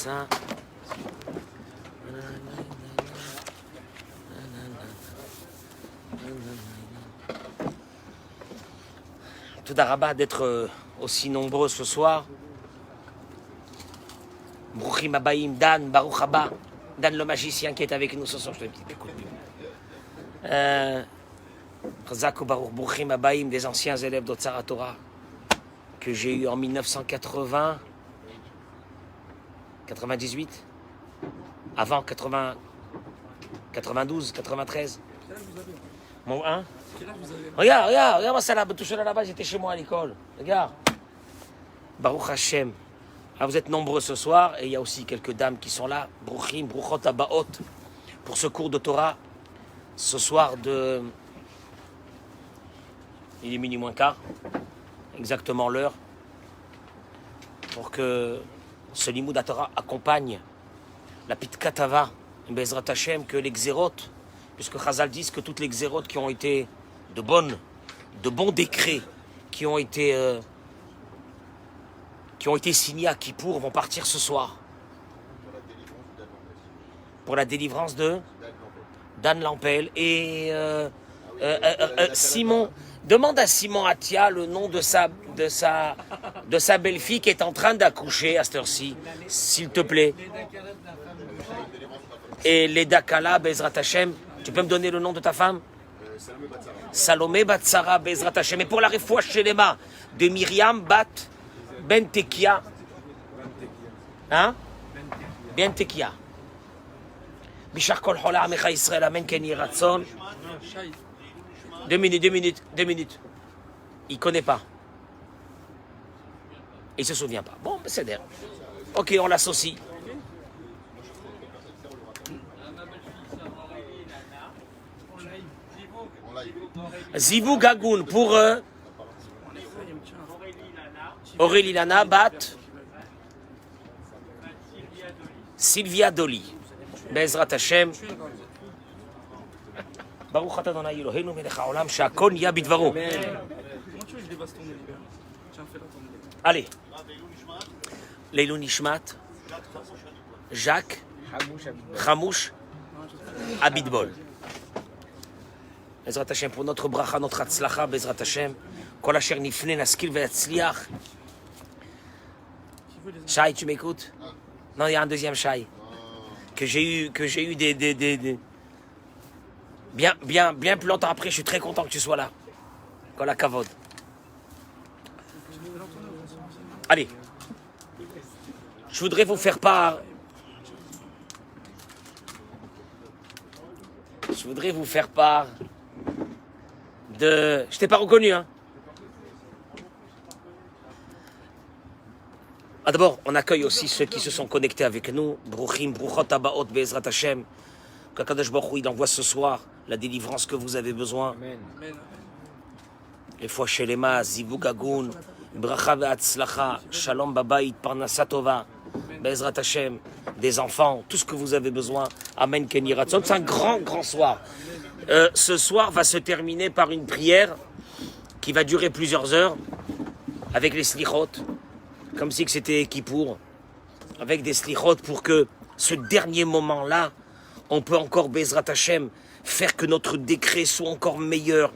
ça. Tout d'Araba d'être aussi nombreux ce soir. Bruchim Abaïm, Dan, Baruch Haba, Dan le magicien qui est avec nous ce soir. Je te dis, écoute bien. Chazak ou Baruch, Bruchim Abaïm, des anciens élèves d'Otsara Torah que j'ai eu en 1980, 98, avant 80, 92, 93. Mon, hein? Regarde, moi ça là, tout seul là-bas, j'étais chez moi à l'école. Regarde. Baruch Hashem. Ah, vous êtes nombreux ce soir et il y a aussi quelques dames qui sont là. Bruchim, Bruchot, Abaot, pour ce cours de Torah. Ce soir de... Il est minuit moins quart, exactement l'heure, pour que ce Limoud à Torah accompagne la Pitka Tava, Bezrat Hashem, que les xérotes, puisque Chazal disent que toutes les xérotes qui ont été de bons décrets, qui ont été signés à Kippour, vont partir ce soir. Pour la délivrance de Dan Lampel. Et Simon, demande à Simon Atia le nom de sa belle-fille qui est en train d'accoucher à cette heure-ci, s'il te plaît. Et Leda Kala, Bezrat Hashem, tu peux me donner le nom de ta femme? Salomé Batsara, Bezrat Hashem. Et pour la refoua shelema de Myriam Bat Ben Tekia. Hein? Ben Tekia. Bishar Kol Chola Amecha Israël, Amen Ken Yiratzon. 2 minutes. Il ne connaît pas. Il ne se souvient pas. Bon, c'est d'air. Ok, on l'associe. Zivou Gagoun pour Aurélie Lana Bat Sylvia Doli. Bezrat Hashem. Baruch atah Adonai Eloheinu melech haolam she'akol nהיה בדברו. Allez. Leilou Nishmat. Jacques. Hamouche. Abitbol. Bezrat Hashem, pour notre bracha, notre hatzlacha, Bezrat Hashem. Kol asher nifne naskil ve'yatzliach. Shai, tu m'écoutes? Non, il y a un deuxième Shai. Que j'ai eu des... Bien plus longtemps après, je suis très content que tu sois là. Kol hakavod. Allez. Je voudrais vous faire part... de... Je t'ai pas reconnu, hein? Ah, d'abord, on accueille aussi ceux qui se sont connectés avec nous. Bruchim, Bruchot, Abaot, Bezrat Hashem. Qu'Akadosh Baruch Hu, il envoie ce soir la délivrance que vous avez besoin. Amen. Les fois Shelema, Zivou Gagoun, Bracha ve'atzlacha, Shalom Babayit, Parnasa Tova, Bezrat Hashem, des enfants, tout ce que vous avez besoin. Amen Ken Yiratzon. C'est un grand soir. Ce soir va se terminer par une prière qui va durer plusieurs heures avec les slichot, comme si c'était Kippour, avec des slichot pour que ce dernier moment-là, on peut encore, Bezrat Hashem, faire que notre décret soit encore meilleur.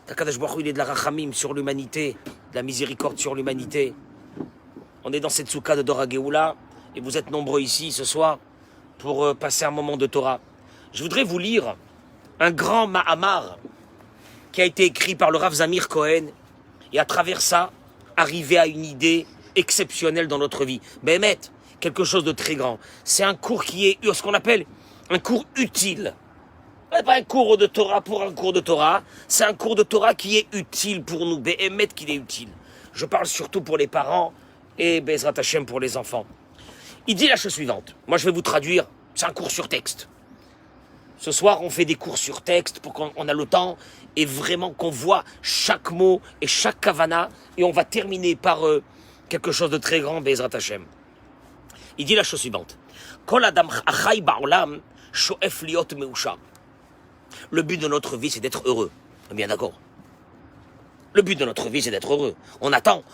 Qu'Akadosh Baruch Hu, il est de la rachamim sur l'humanité, de la miséricorde sur l'humanité. On est dans cette soukha de Dora Geoula, et vous êtes nombreux ici ce soir pour passer un moment de Torah. Je voudrais vous lire un grand Mahamar qui a été écrit par le Rav Zamir Cohen, et à travers ça, arriver à une idée exceptionnelle dans notre vie. Béhémet, quelque chose de très grand. C'est un cours qui est ce qu'on appelle un cours utile. Pas un cours de Torah pour un cours de Torah, c'est un cours de Torah qui est utile pour nous. Béhémet qu'il est utile. Je parle surtout pour les parents et Bezrat Hashem pour les enfants. Il dit la chose suivante. Moi, je vais vous traduire. C'est un cours sur texte. Ce soir, on fait des cours sur texte pour qu'on a le temps et vraiment qu'on voit chaque mot et chaque kavana. Et on va terminer par quelque chose de très grand, Bezrat Hashem. Il dit la chose suivante. Kol adam achai ba'olam sho'ef liot meusha. Le but de notre vie, c'est d'être heureux. Bien d'accord. Le but de notre vie, c'est d'être heureux. On attend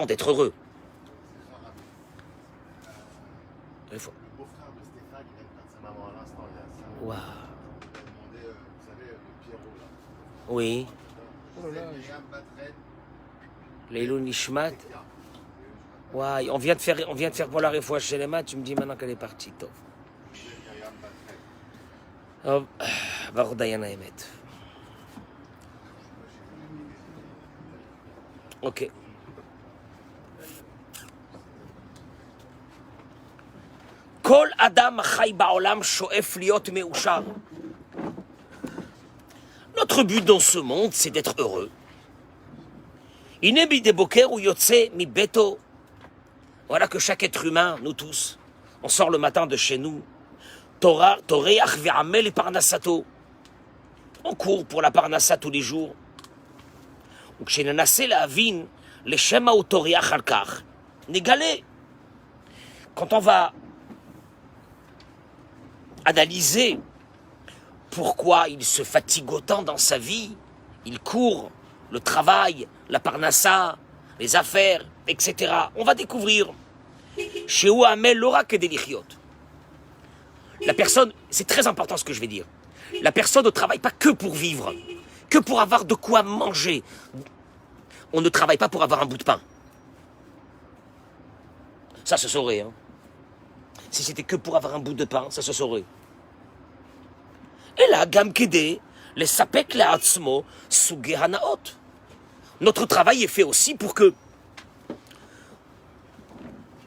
d'être heureux. Le beau-frère de Stéphane, il vient de perdre sa maman à l'instant, il y a 5 Waouh. Il a demandé, vous savez, le Pierrot là. Oui. Oh là là. Leilou Nishmat. Waouh. On vient de faire pour la réfoua chez les mains, tu me dis maintenant qu'elle est partie. Tov. Oh, Baruch Dayan Haemet. Ok. Kol Adam Chai Ba'olam Shoef Liot Meushar. Notre but dans ce monde, c'est d'être heureux. Inebi de Boker ou Yotse mi Beto. Voilà que chaque être humain, nous tous, on sort le matin de chez nous. Toreach ve'amel et parnassato. On court pour la parnassa tous les jours. Ou kshenanase la'avin l'shema ou toreach al kach. Négalé. Quand on va analyser pourquoi il se fatigue autant dans sa vie, il court, le travail, la parnassa, les affaires, etc. On va découvrir. Chez Ouamel l'aura que des lichiot. La personne, c'est très important ce que je vais dire. La personne ne travaille pas que pour vivre, que pour avoir de quoi manger. On ne travaille pas pour avoir un bout de pain. Ça se saurait, hein. Si c'était que pour avoir un bout de pain, ça se saurait. Et là, Gam Kede, les sapek la atzmo, suge hanaot. Notre travail est fait aussi pour que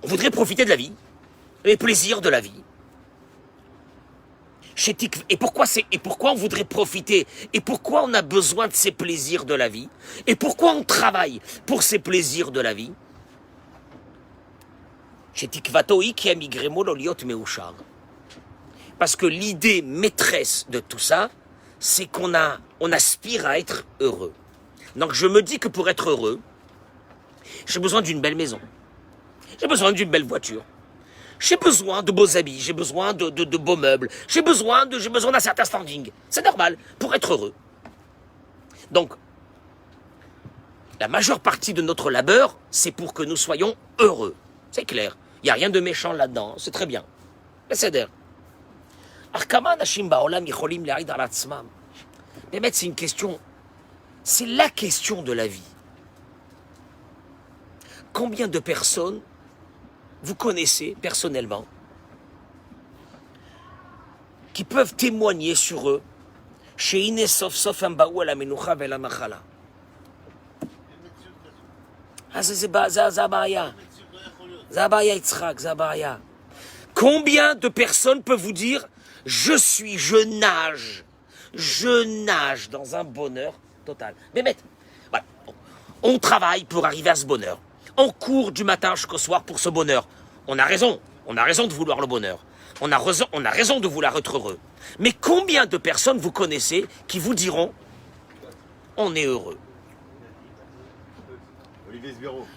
on voudrait profiter de la vie, les plaisirs de la vie. Et pourquoi on voudrait profiter? Et pourquoi on a besoin de ces plaisirs de la vie? Et pourquoi on travaille pour ces plaisirs de la vie? Parce que l'idée maîtresse de tout ça, c'est qu'on aspire à être heureux. Donc je me dis que pour être heureux, j'ai besoin d'une belle maison. J'ai besoin d'une belle voiture. J'ai besoin de beaux habits, j'ai besoin de beaux meubles, j'ai besoin d'un certain standing. C'est normal, pour être heureux. Donc, la majeure partie de notre labeur, c'est pour que nous soyons heureux. C'est clair. Il n'y a rien de méchant là-dedans, c'est très bien. Mais c'est d'air. Mais c'est une question, c'est la question de la vie. Combien de personnes vous connaissez personnellement qui peuvent témoigner sur eux chez Ine Sof Sof Ambaou à la Menoucha et la Machala? Zabaya Yitzhak, Zabaya. Combien de personnes peuvent vous dire je nage dans un bonheur total? Mais voilà, on travaille pour arriver à ce bonheur. On court du matin jusqu'au soir pour ce bonheur. On a raison de vouloir le bonheur. On a raison de vouloir être heureux. Mais combien de personnes vous connaissez qui vous diront on est heureux?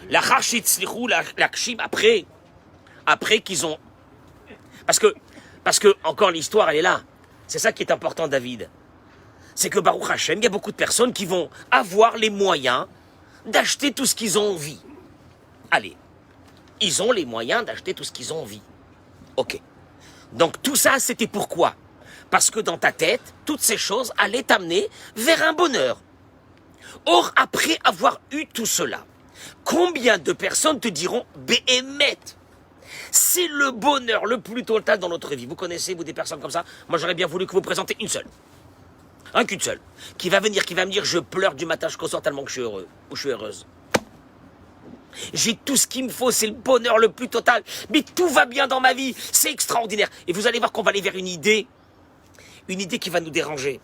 La Harchitzlichou, la Kshim, après qu'ils ont... Parce que encore l'histoire, elle est là. C'est ça qui est important, David. C'est que Baruch Hashem, il y a beaucoup de personnes qui vont avoir les moyens d'acheter tout ce qu'ils ont envie. Allez, ils ont les moyens d'acheter tout ce qu'ils ont envie. Ok. Donc tout ça, c'était pourquoi? Parce que dans ta tête, toutes ces choses allaient t'amener vers un bonheur. Or, après avoir eu tout cela, combien de personnes te diront « Béhémet » c'est le bonheur le plus total dans notre vie. Vous connaissez, vous, des personnes comme ça? Moi, j'aurais bien voulu que vous présentez une seule. Qu'une seule. Qui va venir, qui va me dire « Je pleure du matin jusqu'au soir tellement que je suis heureux. » Ou « Je suis heureuse. » J'ai tout ce qu'il me faut, c'est le bonheur le plus total. Mais tout va bien dans ma vie, c'est extraordinaire. Et vous allez voir qu'on va aller vers une idée qui va nous déranger.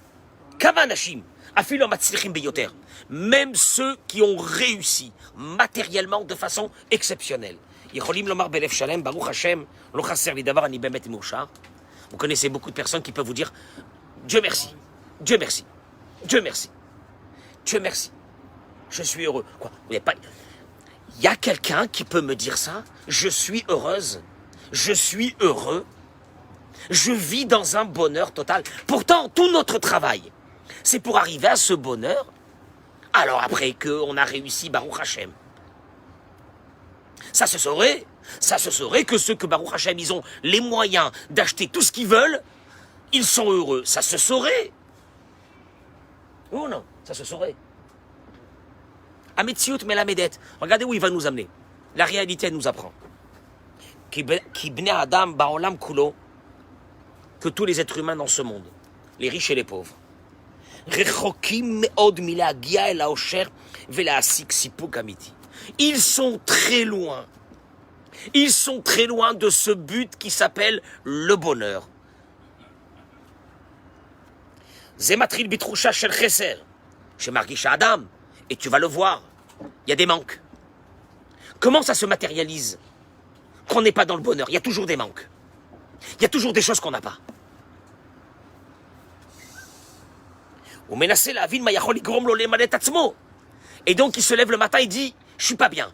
Kavanashim, afilo matzlichim beyoter. Même ceux qui ont réussi matériellement de façon exceptionnelle. Yicholim lomar belef shalem, baruch Hashem, lo chaser li davar ani bemet mouchar. Vous connaissez beaucoup de personnes qui peuvent vous dire Dieu merci, Dieu merci, Dieu merci, Dieu merci. Je suis heureux. Quoi? Vous n'avez pas... Il y a quelqu'un qui peut me dire ça? Je suis heureuse, je suis heureux, je vis dans un bonheur total. Pourtant, tout notre travail, c'est pour arriver à ce bonheur. Alors après qu'on a réussi, Baruch Hashem, ça se saurait, Ça se saurait que ceux que Baruch Hashem, ils ont les moyens d'acheter tout ce qu'ils veulent, ils sont heureux. Ça se saurait. Oh non, ça se saurait. Ametziut Melamedet. Regardez où il va nous amener. La réalité, elle nous apprend. Ki bnei Adam ba'olam kulo, que tous les êtres humains dans ce monde, les riches et les pauvres, rechokim me'od milagia el haosher ve'la'asik sipuk amiti. Ils sont très loin. Ils sont très loin de ce but qui s'appelle le bonheur. Zematril bitrusha shel cheser, chez Margisha Adam, et tu vas le voir, il y a des manques. Comment ça se matérialise qu'on n'est pas dans le bonheur? Il y a toujours des manques. Il y a toujours des choses qu'on n'a pas. Et donc il se lève le matin et dit, je suis pas bien.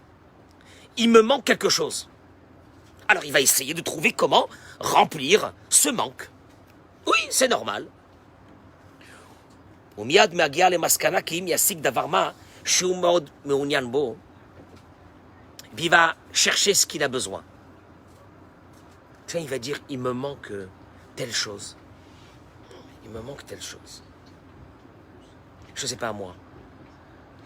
Il me manque quelque chose. Alors il va essayer de trouver comment remplir ce manque. Oui, c'est normal. Il va chercher ce qu'il a besoin. Tiens, il va dire, il me manque telle chose. Il me manque telle chose. Je ne sais pas moi.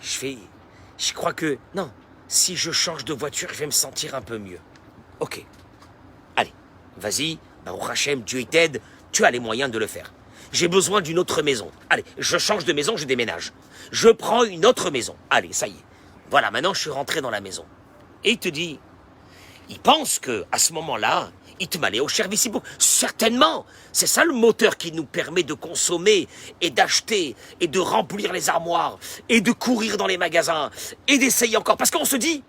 Je crois que, non, si je change de voiture, je vais me sentir un peu mieux. Ok. Allez, vas-y, Baruch Hashem, Dieu t'aide, tu as les moyens de le faire. J'ai besoin d'une autre maison. Allez, je change de maison, je déménage. Je prends une autre maison. Allez, ça y est. Voilà, maintenant je suis rentré dans la maison. Et il te dit, il pense que à ce moment-là, il te m'allait au service. Certainement, c'est ça le moteur qui nous permet de consommer et d'acheter et de remplir les armoires et de courir dans les magasins et d'essayer encore. Parce qu'on se dit,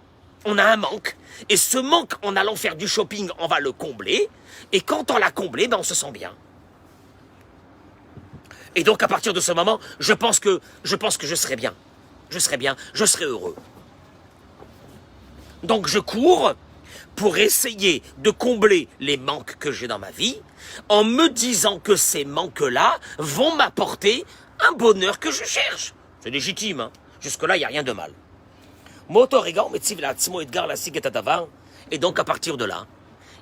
on a un manque. Et ce manque, en allant faire du shopping, on va le combler. Et quand on l'a comblé, ben on se sent bien. Et donc, à partir de ce moment, je pense que je serai bien. Je serai bien, je serai heureux. Donc, je cours pour essayer de combler les manques que j'ai dans ma vie, en me disant que ces manques-là vont m'apporter un bonheur que je cherche. C'est légitime, hein. Jusque-là, il n'y a rien de mal. Et donc, à partir de là,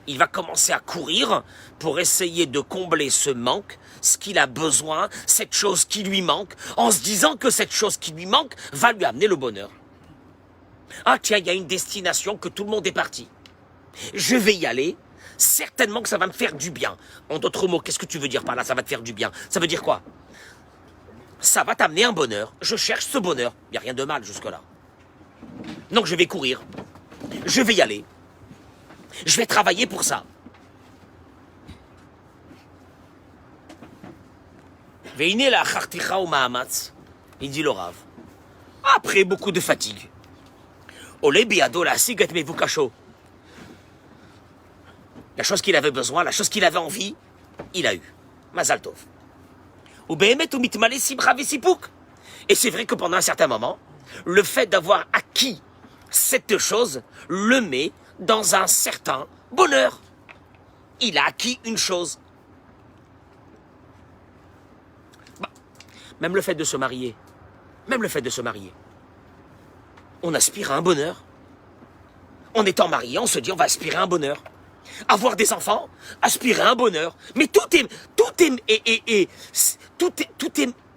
il va commencer à courir pour essayer de combler ce manque, ce qu'il a besoin, cette chose qui lui manque, en se disant que cette chose qui lui manque va lui amener le bonheur. Ah tiens, il y a une destination que tout le monde est parti. Je vais y aller, certainement que ça va me faire du bien. En d'autres mots, qu'est-ce que tu veux dire par là, ça va te faire du bien? Ça veut dire quoi? Ça va t'amener un bonheur. Je cherche ce bonheur. Il n'y a rien de mal jusque-là. Donc je vais courir. Je vais y aller. Je vais travailler pour ça. Il dit le Rav. Après beaucoup de fatigue. La chose qu'il avait besoin, la chose qu'il avait envie, il a eu. Mazal Tov. Et c'est vrai que pendant un certain moment, le fait d'avoir acquis cette chose le met dans un certain bonheur. Il a acquis une chose. Bah, même le fait de se marier, on aspire à un bonheur. En étant marié, on se dit on va aspirer à un bonheur. Avoir des enfants, aspirer à un bonheur. Mais tout est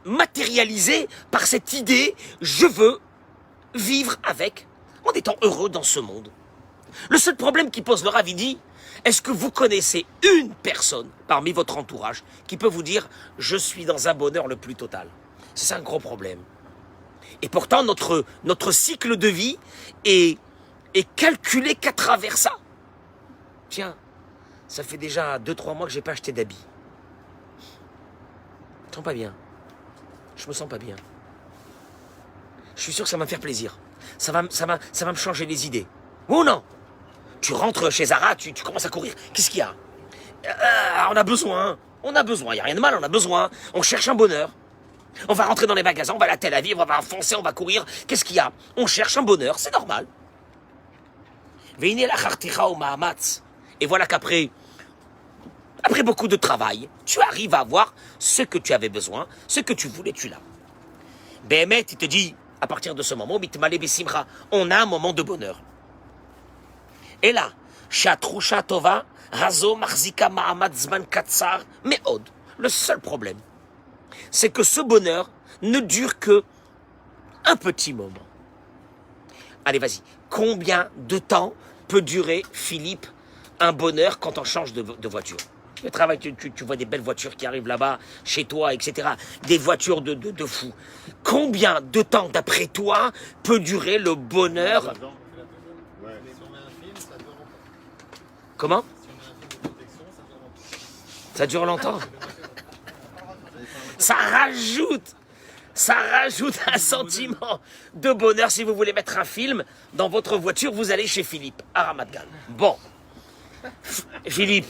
matérialisé par cette idée, je veux vivre avec, en étant heureux dans ce monde. Le seul problème qui pose le Rav, il dit, est-ce que vous connaissez une personne parmi votre entourage qui peut vous dire, je suis dans un bonheur le plus total? C'est un gros problème. Et pourtant, notre cycle de vie est calculé qu'à travers ça. Tiens, ça fait déjà 2-3 mois que j'ai pas acheté d'habits. Je me sens pas bien. Je me sens pas bien. Je suis sûr que ça va me faire plaisir. Ça va me changer les idées. Ou non? Tu rentres chez Zara, tu commences à courir. Qu'est-ce qu'il y a? On a besoin. Il n'y a rien de mal, on a besoin. On cherche un bonheur. On va rentrer dans les magasins, on va à la Tel Aviv, on va foncer, on va courir. Qu'est-ce qu'il y a? On cherche un bonheur, c'est normal. Et voilà qu'après beaucoup de travail, tu arrives à avoir ce que tu avais besoin, ce que tu voulais, tu l'as. Béhémet, il te dit, à partir de ce moment, on a un moment de bonheur. Et là, שהתחושה הטובה, הזו מחזיקה מעמד זמן קצר מאוד. Le seul problème, c'est que ce bonheur ne dure que un petit moment. Allez, vas-y. Combien de temps peut durer, Philippe, un bonheur quand on change de voiture? Le travail, tu vois des belles voitures qui arrivent là-bas, chez toi, etc. Des voitures de fou. Combien de temps, d'après toi, peut durer le bonheur? Ouais. Si on met un film, ça dure longtemps. Comment? Si on met un film de protection, ça dure longtemps. Ça dure longtemps. Ça rajoute un sentiment de bonheur. Si vous voulez mettre un film dans votre voiture, vous allez chez Philippe, à Ramat Gan. Bon. Philippe,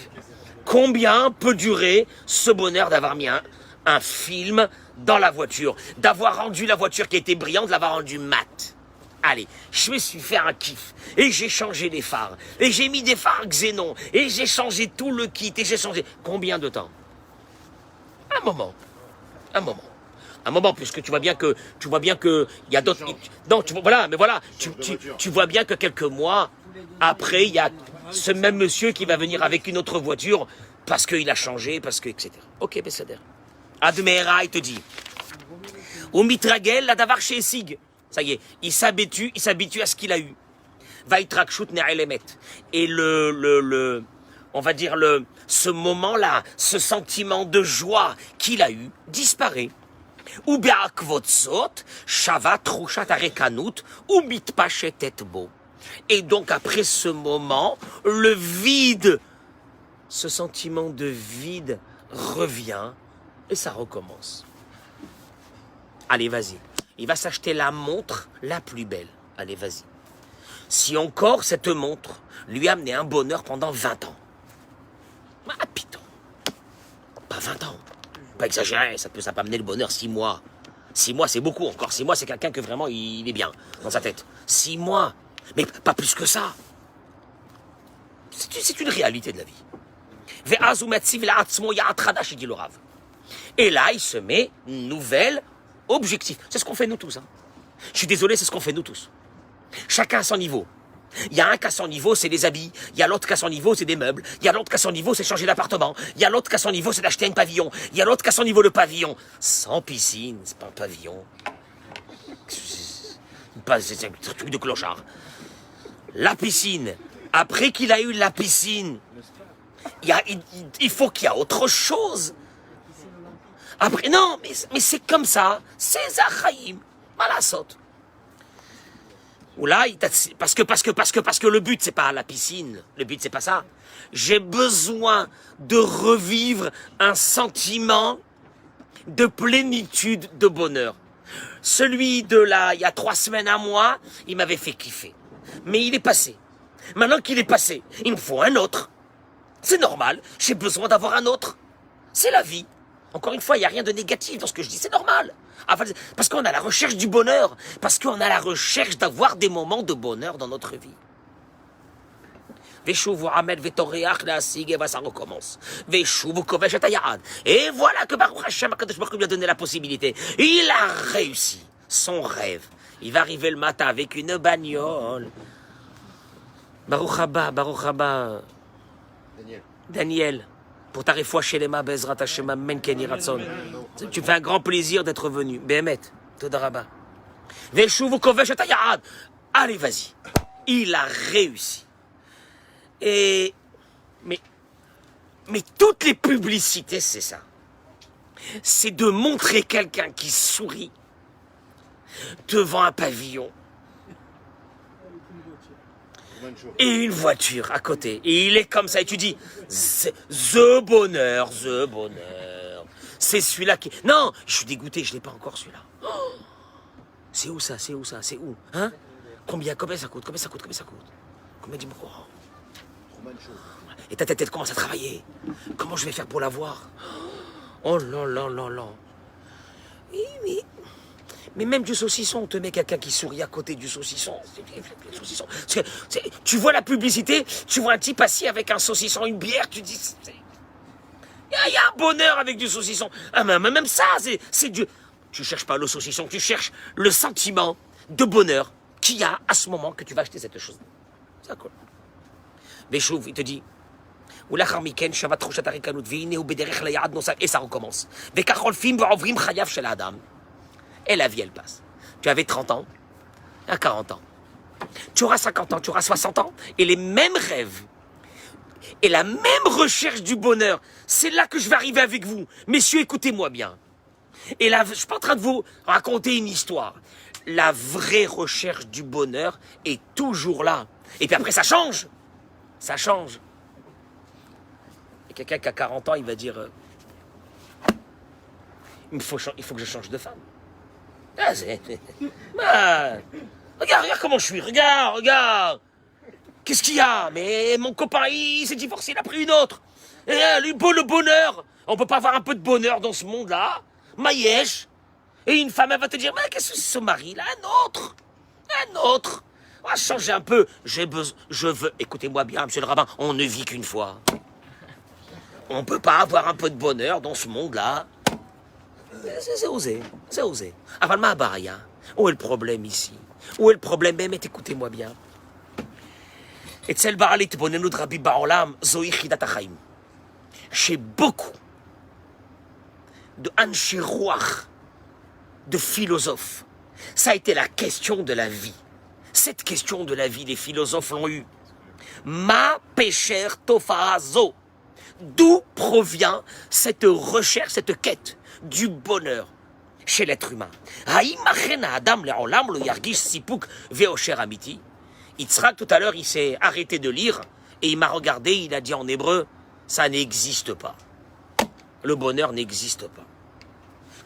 combien peut durer ce bonheur d'avoir mis un film dans la voiture, d'avoir rendu la voiture qui était brillante, de l'avoir rendue mate? Allez, je me suis fait un kiff, et j'ai changé les phares, et j'ai mis des phares xénon, et j'ai changé tout le kit, et j'ai changé... Combien de temps? Un moment. Un moment. Un moment, puisque tu vois bien que il y a d'autres... Non, tu vois bien que quelques mois après, il y a ce même monsieur qui va venir avec une autre voiture parce qu'il a changé, parce que, etc. Ok, Besséder. Admera, il te dit. Ou mitragel, la davar chez Sig. Ça y est, il s'habitue à ce qu'il a eu. Vaitrakshut ne'elemet. Et on va dire ce moment-là, ce sentiment de joie qu'il a eu, disparaît. Ou be'akvotzot, shavat trushat arekanut, ou mitpashet etbo. Et donc après ce moment, le vide, ce sentiment de vide revient et ça recommence. Allez, vas-y. Il va s'acheter la montre la plus belle. Allez, vas-y. Si encore cette montre lui a amené un bonheur pendant 20 ans. Ah, putain. Pas 20 ans. Pas exagéré, ça peut amener le bonheur 6 mois. 6 mois, c'est beaucoup encore. 6 mois, c'est quelqu'un que vraiment, il est bien dans sa tête. 6 mois. Mais pas plus que ça. C'est une réalité de la vie. Dit le Rav. Et là, il se met nouvel objectif. C'est ce qu'on fait nous tous. Hein. Je suis désolé, c'est ce qu'on fait nous tous. Chacun à son niveau. Il y a un qui a son niveau, c'est des habits. Il y a l'autre qui a son niveau, c'est des meubles. Il y a l'autre qui a son niveau, c'est changer d'appartement. Il y a l'autre qui a son niveau, c'est d'acheter un pavillon. Il y a l'autre qui a son niveau, le pavillon. Sans piscine, c'est pas un pavillon. C'est un truc de clochard. La piscine. Après qu'il a eu la piscine, il faut qu'il y ait autre chose. Après, non, mais c'est comme ça. C'est Zachaïm. Malasot. Ou là, parce que le but, c'est pas la piscine. Le but, c'est pas ça. J'ai besoin de revivre un sentiment de plénitude, de bonheur. Celui de là, il y a 3 semaines, un mois, il m'avait fait kiffer. Mais il est passé. Maintenant qu'il est passé, il me faut un autre. C'est normal, j'ai besoin d'avoir un autre. C'est la vie. Encore une fois, il n'y a rien de négatif dans ce que je dis, c'est normal. Parce qu'on a la recherche du bonheur, parce qu'on a la recherche d'avoir des moments de bonheur dans notre vie. Et ça recommence. Et voilà que Baruch Hashem HaKadosh Baruch Hu lui a donné la possibilité. Il a réussi son rêve. Il va arriver le matin avec une bagnole. Baruch Haba. Daniel. Pour ta réfoua chez les mains, Bezrat Hashem, Amen, Kenny Ratson. Tu me fais un grand plaisir d'être venu. Béhémet, Todaraba. Veshuvu Kovesh Atayad. Allez, vas-y. Il a réussi. Mais toutes les publicités, c'est ça. C'est de montrer quelqu'un qui sourit devant un pavillon et une voiture à côté. Et il est comme ça. Et tu dis, the bonheur. C'est celui-là qui... Non, je suis dégoûté, je ne l'ai pas encore celui-là. Oh, c'est où ça? Hein? Combien ça coûte? Combien dis-moi? Et ta tête commence à travailler. Comment je vais faire pour l'avoir? Oh là. Oui. Mais même du saucisson, on te met quelqu'un qui sourit à côté du saucisson. Tu vois la publicité, tu vois un type assis avec un saucisson, une bière, tu dis... Il y a un bonheur avec du saucisson. Ah, mais même ça, c'est du... Tu cherches pas le saucisson, tu cherches le sentiment de bonheur qu'il y a à ce moment que tu vas acheter cette chose. C'est cool. Veshuv, il te dit, ולאחר מכן שבת תחושת הריקנות, והנה הוא בדרך ליעד נוסף, et ça recommence. וכך חולפים ועוברים חייו של האדם. Et la vie, elle passe. Tu avais 30 ans, à 40 ans. Tu auras 50 ans, tu auras 60 ans, et les mêmes rêves, et la même recherche du bonheur, c'est là que je vais arriver avec vous. Messieurs, écoutez-moi bien. Et là, je ne suis pas en train de vous raconter une histoire. La vraie recherche du bonheur est toujours là. Et puis après, ça change. Ça change. Et quelqu'un qui a 40 ans, il va dire il faut que je change de femme. Ah, regarde comment je suis. Regarde. Qu'est-ce qu'il y a? Mais mon copain, il s'est divorcé, il a pris une autre. Le bonheur. On ne peut pas avoir un peu de bonheur dans ce monde-là. Maïesh. Et une femme, elle va te dire, mais qu'est-ce que c'est ce mari-là? Un autre. On va changer un peu. Je veux, écoutez-moi bien, monsieur le rabbin, on ne vit qu'une fois. On ne peut pas avoir un peu de bonheur dans ce monde-là. C'est osé. Avant ma baraya. Où est le problème ici? Où est le problème? Mais écoutez-moi bien. אצל בעל התבוננות רבי בעולם, זוהי חידת החיים. שבוקו de אנשי רוח, de philosophes, ça a été la question de la vie. Cette question de la vie, les philosophes l'ont eue. Ma pécher tofazo. D'où provient cette recherche, cette quête du bonheur chez l'être humain? Haïm achena adam le'olam lo yargish sipuk ve'osher amiti. Yitzhak, tout à l'heure, il s'est arrêté de lire et il m'a regardé, il a dit en hébreu, ça n'existe pas. Le bonheur n'existe pas.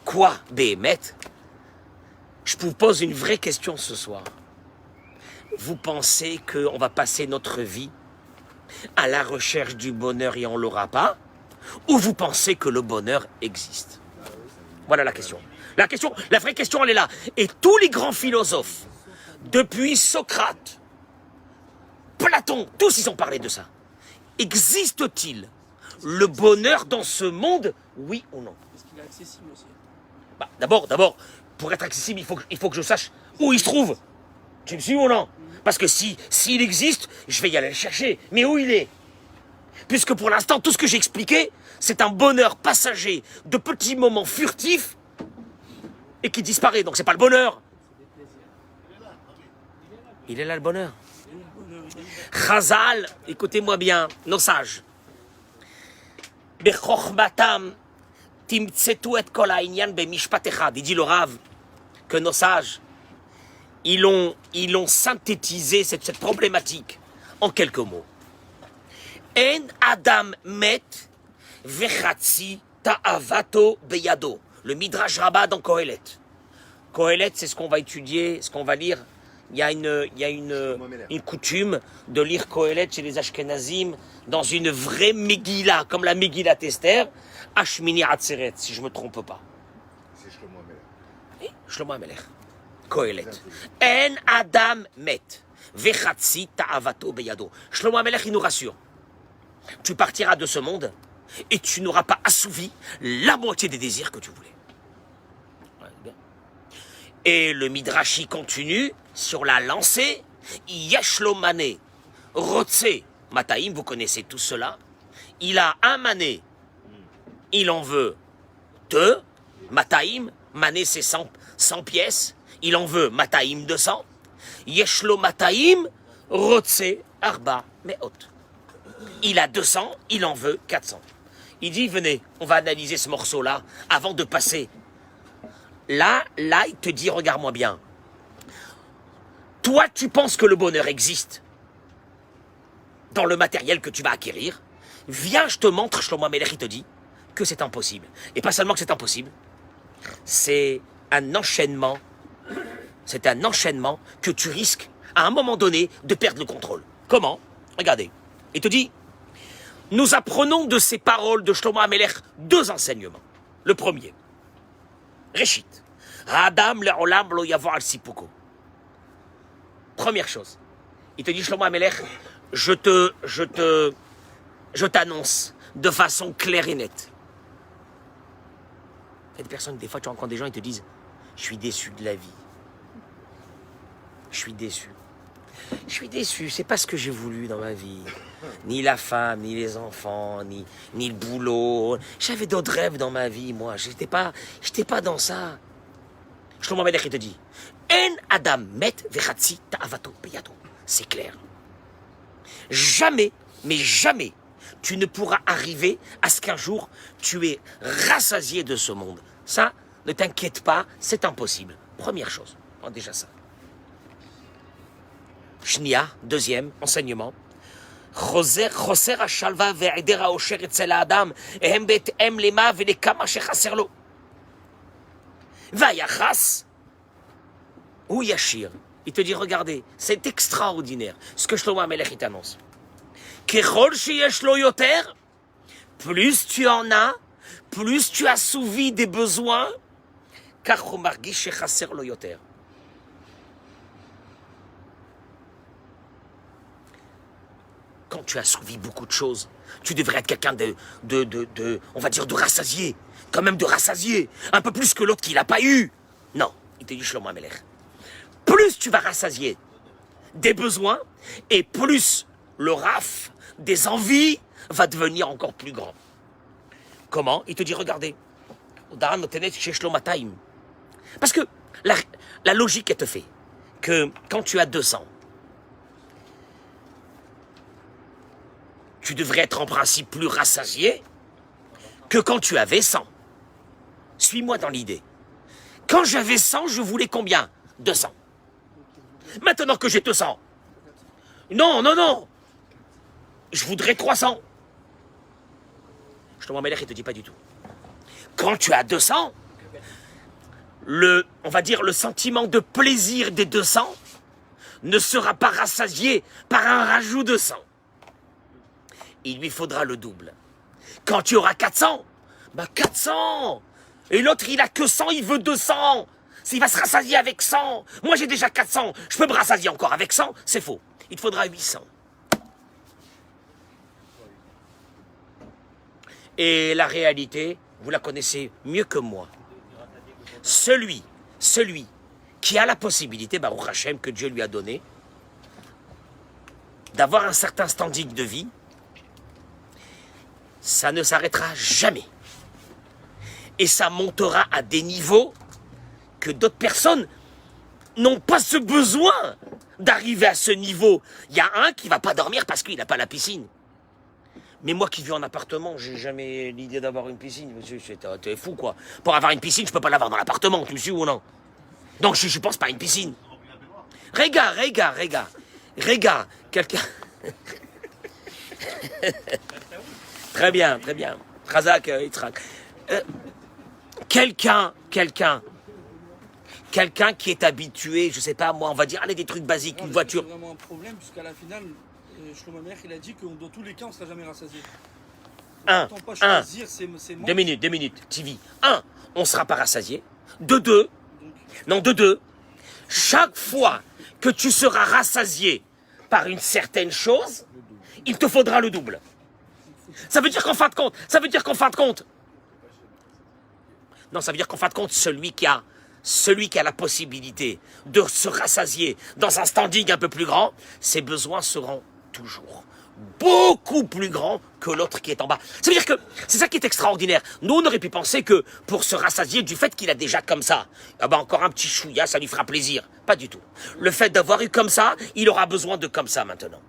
Quoi, Béhémet? Je vous pose une vraie question ce soir. Vous pensez qu'on va passer notre vie à la recherche du bonheur et on ne l'aura pas? Ou vous pensez que le bonheur existe? Voilà la question. La vraie question, elle est là. Et tous les grands philosophes, depuis Socrate, Platon, tous ils ont parlé de ça. Existe-t-il le bonheur dans ce monde, oui ou non? Est-ce qu'il est accessible aussi? D'abord, pour être accessible, il faut que je sache où il se trouve. Tu me suis ou non? Parce que s'il existe, je vais y aller le chercher. Mais où il est? Puisque pour l'instant, tout ce que j'ai expliqué, c'est un bonheur passager de petits moments furtifs et qui disparaît. Donc c'est pas le bonheur. Il est là le bonheur. Chazal, écoutez-moi bien, nos sages. Bechokmatam timtsetu et kol ha'inyan bemishpat echad. Il dit le Rav que nos sages, ils ont synthétisé cette problématique en quelques mots. En adam met vechatzi ta'avato beyado. Le Midrash Rabbah dans Kohelet. Kohelet, c'est ce qu'on va étudier, ce qu'on va lire. Il y a une coutume de lire Kohelet chez les Ashkenazim dans une vraie Megillah, comme la Megillah Esther, Ashmini Atzeret, si je ne me trompe pas. C'est Shlomo Amelech. Oui, Shlomo Amelech. Kohelet. En Adam met. Vechatzi ta'avato beyado. Shlomo Amelech, il nous rassure. Tu partiras de ce monde et tu n'auras pas assouvi la moitié des désirs que tu voulais. Et le Midrashi continue sur la lancée. Yeshlo mané, rotse, mataim, vous connaissez tout cela. Il a un mané, il en veut 2. Mataim, mané c'est 100 pièces. Il en veut mataim 200. Yeshlo mataim, rotse, arba, meot. Il a 200, il en veut 400. Il dit, venez, on va analyser ce morceau-là avant de passer. Là, il te dit, regarde-moi bien. Toi, tu penses que le bonheur existe dans le matériel que tu vas acquérir. Viens, je te montre, Shlomo Amelech, il te dit que c'est impossible. Et pas seulement que c'est impossible, c'est un enchaînement. C'est un enchaînement que tu risques, à un moment donné, de perdre le contrôle. Comment? Regardez. Il te dit, nous apprenons de ces paroles de Shlomo Amelech 2 enseignements. Le premier. Réchit. Adam le'olam lo yavo al sipuko. Première chose. Il te dit, Shlomo Amelech, je t'annonce de façon claire et nette. Il y a des personnes, des fois, tu rencontres des gens, ils te disent, je suis déçu de la vie. Je suis déçu. Je suis déçu, c'est pas ce que j'ai voulu dans ma vie. Ni la femme, ni les enfants, ni le boulot. J'avais d'autres rêves dans ma vie, moi. J'étais pas dans ça. Shlomo Melech, il te dit, En Adam met vechatzi ta'avato beyado. C'est clair. Jamais, mais jamais, tu ne pourras arriver à ce qu'un jour, tu es rassasié de ce monde. Ça, ne t'inquiète pas, c'est impossible. Première chose. Oh, déjà ça. Shnia, deuxième enseignement. חוסר השלווה והיעדר האושר אצל האדם הם בהתאם למה ולכמה שחסר לו. והיחס הוא ישיר. Il te dit, regardez, c'est extraordinaire ce que Shlomo HaMelech t'annonce. ככל שיש לו יותר, plus tu en as, plus tu assouvis des besoins, כך הוא מרגיש שחסר לו יותר. Quand tu as assouvi beaucoup de choses, tu devrais être quelqu'un on va dire, de rassasié. Quand même de rassasié. Un peu plus que l'autre qui l'a pas eu. Non, il te dit Shlomo HaMelech. Plus tu vas rassasier des besoins, et plus le raf des envies va devenir encore plus grand. Comment? Il te dit, regardez. Parce que la logique, elle te fait que quand tu as 200, tu devrais être en principe plus rassasié que quand tu avais 100. Suis-moi dans l'idée. Quand j'avais 100, je voulais combien? 200. Maintenant que j'ai 200, non, je voudrais 300. Shlomo HaMelech, il te dit pas du tout. Quand tu as 200, on va dire le sentiment de plaisir des 200 ne sera pas rassasié par un rajout de 100. Il lui faudra le double. Quand tu auras 400, 400. Et l'autre, il a que 100, il veut 200. S'il va se rassasier avec 100, moi j'ai déjà 400, je peux me rassasier encore avec 100, c'est faux. Il te faudra 800. Et la réalité, vous la connaissez mieux que moi. Celui qui a la possibilité, Baruch Hashem, que Dieu lui a donné, d'avoir un certain standing de vie, ça ne s'arrêtera jamais. Et ça montera à des niveaux que d'autres personnes n'ont pas ce besoin d'arriver à ce niveau. Il y a un qui ne va pas dormir parce qu'il n'a pas la piscine. Mais moi qui vis en appartement, j'ai jamais l'idée d'avoir une piscine. T'es fou, quoi. Pour avoir une piscine, je peux pas l'avoir dans l'appartement, tu me suis ou non? Donc je pense pas à une piscine. Regarde, quelqu'un... Très bien. Razak, Yitzhak. Quelqu'un qui est habitué, je sais pas moi, on va dire, allez, des trucs basiques, une voiture. C'est vraiment un problème, puisqu'à la finale, Shlomo HaMelech, il a dit que dans tous les cas, on ne sera jamais rassasié. Deux minutes, TV. On ne sera pas rassasié. De deux, chaque fois que tu seras rassasié par une certaine chose, il te faudra le double. Ça veut dire qu'en fin de compte, celui qui a la possibilité de se rassasier dans un standing un peu plus grand, ses besoins seront toujours beaucoup plus grands que l'autre qui est en bas. Ça veut dire que c'est ça qui est extraordinaire. Nous, on aurait pu penser que pour se rassasier du fait qu'il a déjà comme ça, encore un petit chouïa, ça lui fera plaisir. Pas du tout. Le fait d'avoir eu comme ça, il aura besoin de comme ça maintenant.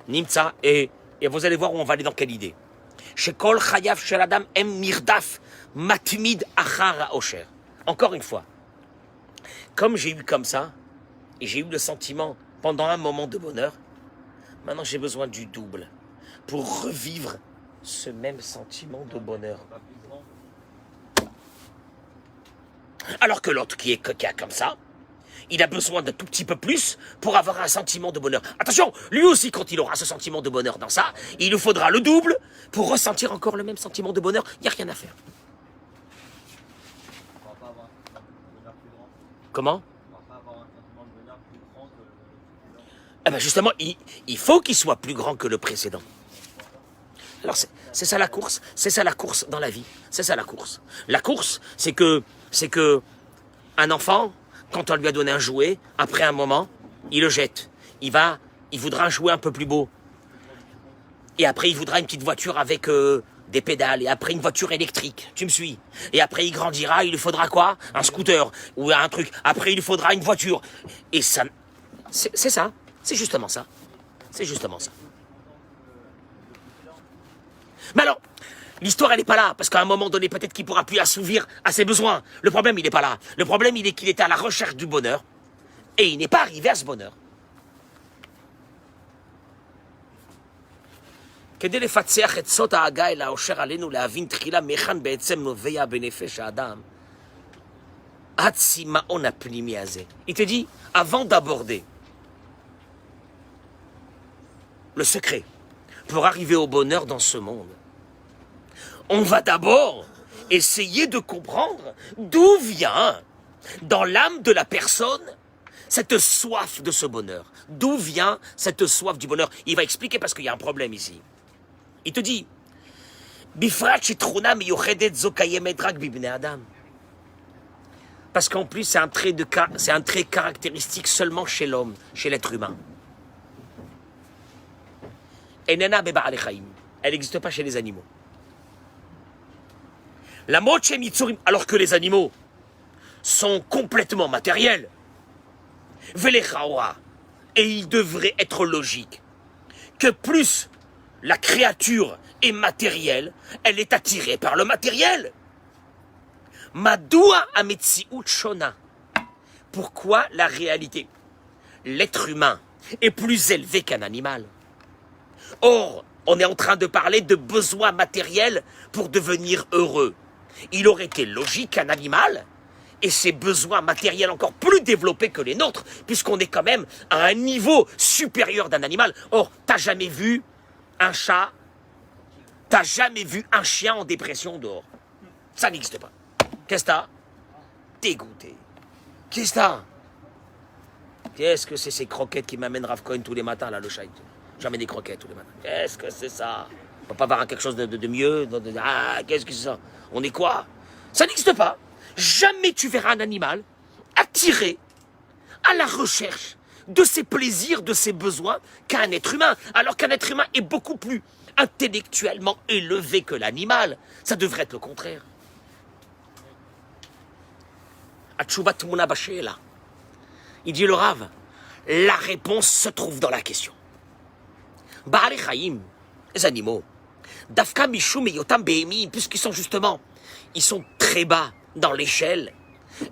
Nimtza, et vous allez voir où on va aller dans quelle idée. Shekol chayav shel adam em mirdaf matmid achar haosher. Encore une fois, comme j'ai eu comme ça, et j'ai eu le sentiment pendant un moment de bonheur, maintenant j'ai besoin du double pour revivre ce même sentiment de bonheur. Alors que l'autre qui a comme ça, il a besoin d'un tout petit peu plus pour avoir un sentiment de bonheur. Attention, lui aussi, quand il aura ce sentiment de bonheur dans ça, il nous faudra le double pour ressentir encore le même sentiment de bonheur. Il n'y a rien à faire. Comment? Justement, il faut qu'il soit plus grand que le précédent. Alors, c'est ça la course. C'est ça la course dans la vie. C'est ça la course. La course, c'est que un enfant, quand on lui a donné un jouet, après un moment, il le jette. il voudra un jouet un peu plus beau. Et après, il voudra une petite voiture avec des pédales. Et après, une voiture électrique. Tu me suis? Et après, il grandira, il lui faudra quoi? Un scooter ou un truc. Après, il lui faudra une voiture. Et ça... C'est ça. C'est justement ça. C'est justement ça. Mais alors, l'histoire, elle n'est pas là. Parce qu'à un moment donné, peut-être qu'il ne pourra plus assouvir à ses besoins. Le problème, il n'est pas là. Le problème, il est qu'il était à la recherche du bonheur. Et il n'est pas arrivé à ce bonheur. כדי לפצח את סוד ההגה אלא אושר עלינו להבין תחילה מהיכן בעצם נובע בנפש האדם הצמאון הפנימי הזה. Il te dit, avant d'aborder le secret pour arriver au bonheur dans ce monde, on va d'abord essayer de comprendre d'où vient dans l'âme de la personne cette soif de ce bonheur. D'où vient cette soif du bonheur? Il va expliquer parce qu'il y a un problème ici. Il te dit, parce qu'en plus c'est un trait caractéristique seulement chez l'homme, chez l'être humain. Elle n'existe pas chez les animaux. Alors que les animaux sont complètement matériels. Et il devrait être logique que plus la créature est matérielle, elle est attirée par le matériel. Madoua ametziut shona. Pourquoi la réalité? L'être humain est plus élevé qu'un animal. Or, on est en train de parler de besoins matériels pour devenir heureux. Il aurait été logique qu'un animal ait ses besoins matériels encore plus développés que les nôtres, puisqu'on est quand même à un niveau supérieur d'un animal. Or, t'as jamais vu un chat, t'as jamais vu un chien en dépression dehors. Ça n'existe pas. Qu'est-ce que t'as? Dégoûté. Qu'est-ce que t'as? Qu'est-ce que c'est ces croquettes qui m'amènent Rav Cohen tous les matins, là, le chat? J'amène des croquettes tous les matins. Qu'est-ce que c'est ça? On peut pas avoir quelque chose de mieux? Qu'est-ce que c'est ça? On est quoi? Ça n'existe pas. Jamais tu verras un animal attiré à la recherche de ses plaisirs, de ses besoins, qu'un être humain. Alors qu'un être humain est beaucoup plus intellectuellement élevé que l'animal. Ça devrait être le contraire. Il dit le Rav, la réponse se trouve dans la question. Ba'alei Chaim, les animaux, Dafka Mishum et Yotam Behemim, puisqu'ils sont justement, ils sont très bas dans l'échelle.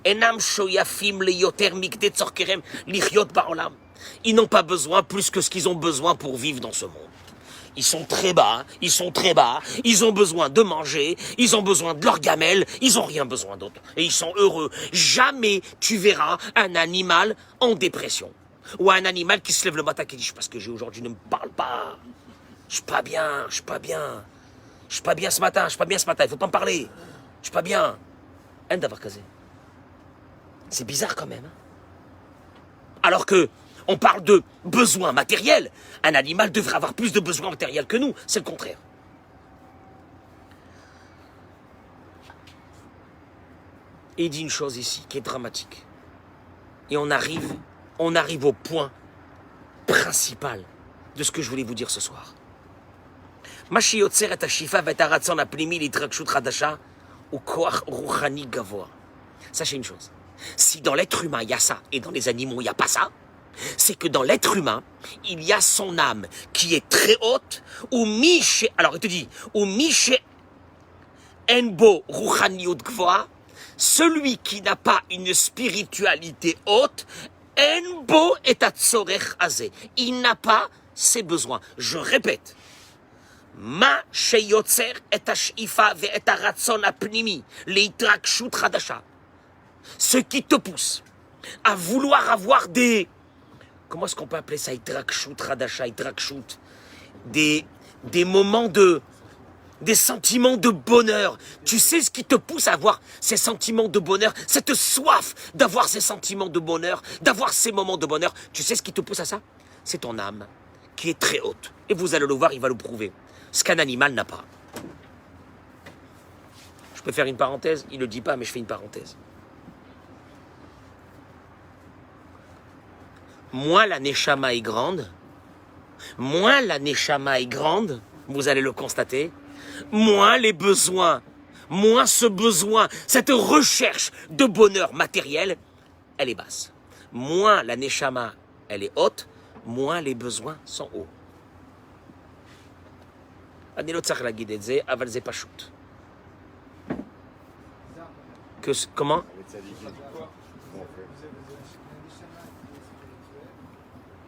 Enam shoyafim le yoter mikde tzorkerem lichyot ba'olam. Ils n'ont pas besoin plus que ce qu'ils ont besoin pour vivre dans ce monde. Ils sont très bas, ils ont besoin de manger, ils ont besoin de leur gamelle, ils n'ont rien besoin d'autre. Et ils sont heureux. Jamais tu verras un animal en dépression. Ou un animal qui se lève le matin et qui dit « Parce que j'ai aujourd'hui, ne me parle pas. Je suis pas bien ce matin, il faut pas me parler. Je suis pas bien. » C'est bizarre quand même. Alors que on parle de besoins matériels. Un animal devrait avoir plus de besoins matériels que nous. C'est le contraire. Et il dit une chose ici qui est dramatique. Et on arrive au point principal de ce que je voulais vous dire ce soir. Sachez une chose. Si dans l'être humain il y a ça et dans les animaux il n'y a pas ça, c'est que dans l'être humain, il y a son âme qui est très haute, ou miche, alors il te dit, ou miche enbo ruchaniut gvoa, celui qui n'a pas une spiritualité haute, enbo et atzorech azeh, il n'a pas ses besoins. Je répète, ma sheyotzer et ash'ifa ve et haratzon apnimi, leitrakshut chadasha, ce qui te pousse à vouloir avoir des... Comment est-ce qu'on peut appeler ça? Itrakshut, radasha, itrakshut. Des moments de... Des sentiments de bonheur. Tu sais ce qui te pousse à avoir ces sentiments de bonheur, cette soif d'avoir ces sentiments de bonheur, d'avoir ces moments de bonheur. Tu sais ce qui te pousse à ça? C'est ton âme qui est très haute. Et vous allez le voir, il va le prouver. Ce qu'un animal n'a pas. Je peux faire une parenthèse? Il ne le dit pas, mais je fais une parenthèse. moins la neshama est grande, moins la neshama est grande, vous allez le constater, moins les besoins, moins ce besoin, cette recherche de bonheur matériel, elle est basse. Moins la neshama, elle est haute, moins les besoins sont hauts. אני לא צריך להגיד את זה, אבל זה פשוט. Comment?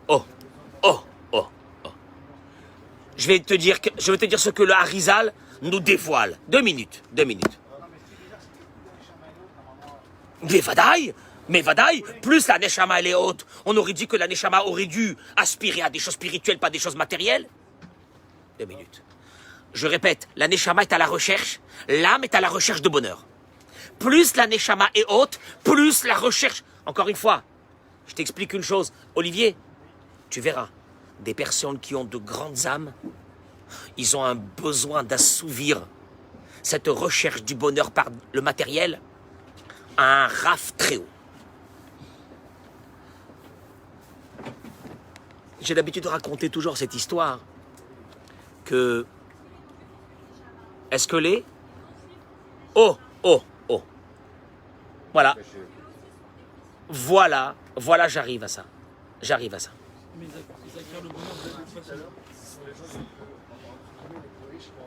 Oh, oh, oh, oh. Je vais te dire ce que le Harizal nous dévoile. 2 minutes, 2 minutes. Mais Vadaï, plus la Neshama elle est haute, on aurait dit que la Neshama aurait dû aspirer à des choses spirituelles, pas des choses matérielles. 2 minutes. Je répète, la Neshama est à la recherche, l'âme est à la recherche de bonheur. Plus la Neshama est haute, plus la recherche... Encore une fois, je t'explique une chose. Olivier, tu verras, des personnes qui ont de grandes âmes, ils ont un besoin d'assouvir cette recherche du bonheur par le matériel à un raf très haut. J'ai l'habitude de raconter toujours cette histoire que... Est-ce que les... Oh, oh, oh. Voilà. Voilà, j'arrive à ça. J'arrive à ça. Mais ils acquièrent le bonheur de toute façon. Ce sont les gens les plus riches qui ont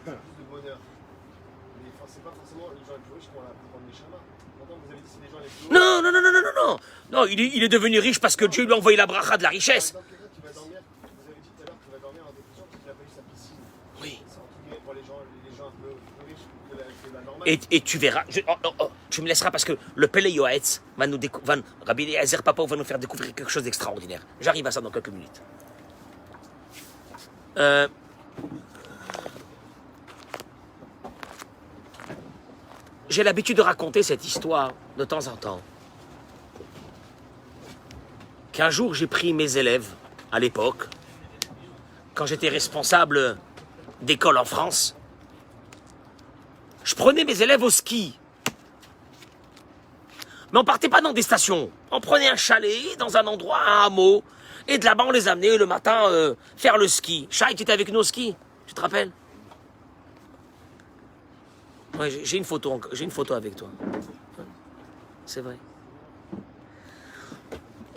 plus de bonheur. Mais c'est pas forcément les gens les plus riches qui ont la plus grande neshama. Pourtant, vous avez dit que c'est les gens les plus Non, non, non, non, non, non, non. Non, il est devenu riche parce que Dieu lui a envoyé la bracha de la richesse. Par exemple, quelqu'un qui va dormir, vous avez dit tout à l'heure qu'il va dormir en dépression parce qu'il n'a pas eu sa piscine. Oui. C'est entre guillemets pour les gens un peu plus riches que la normale. Et tu verras, tu me laisseras parce que le Pele Yoetz va nous découvrir, Rabbi Eliezer Papa va nous faire découvrir quelque chose d'extraordinaire. J'arrive à ça dans quelques minutes. J'ai l'habitude de raconter cette histoire de temps en temps. Qu'un jour j'ai pris mes élèves, à l'époque, quand j'étais responsable d'école en France, je prenais mes élèves au ski. Mais on partait pas dans des stations. On prenait un chalet dans un endroit, un hameau, et de là-bas on les amenait le matin faire le ski. Chai, tu étais avec nous au ski, tu te rappelles? Ouais, j'ai une photo avec toi. C'est vrai.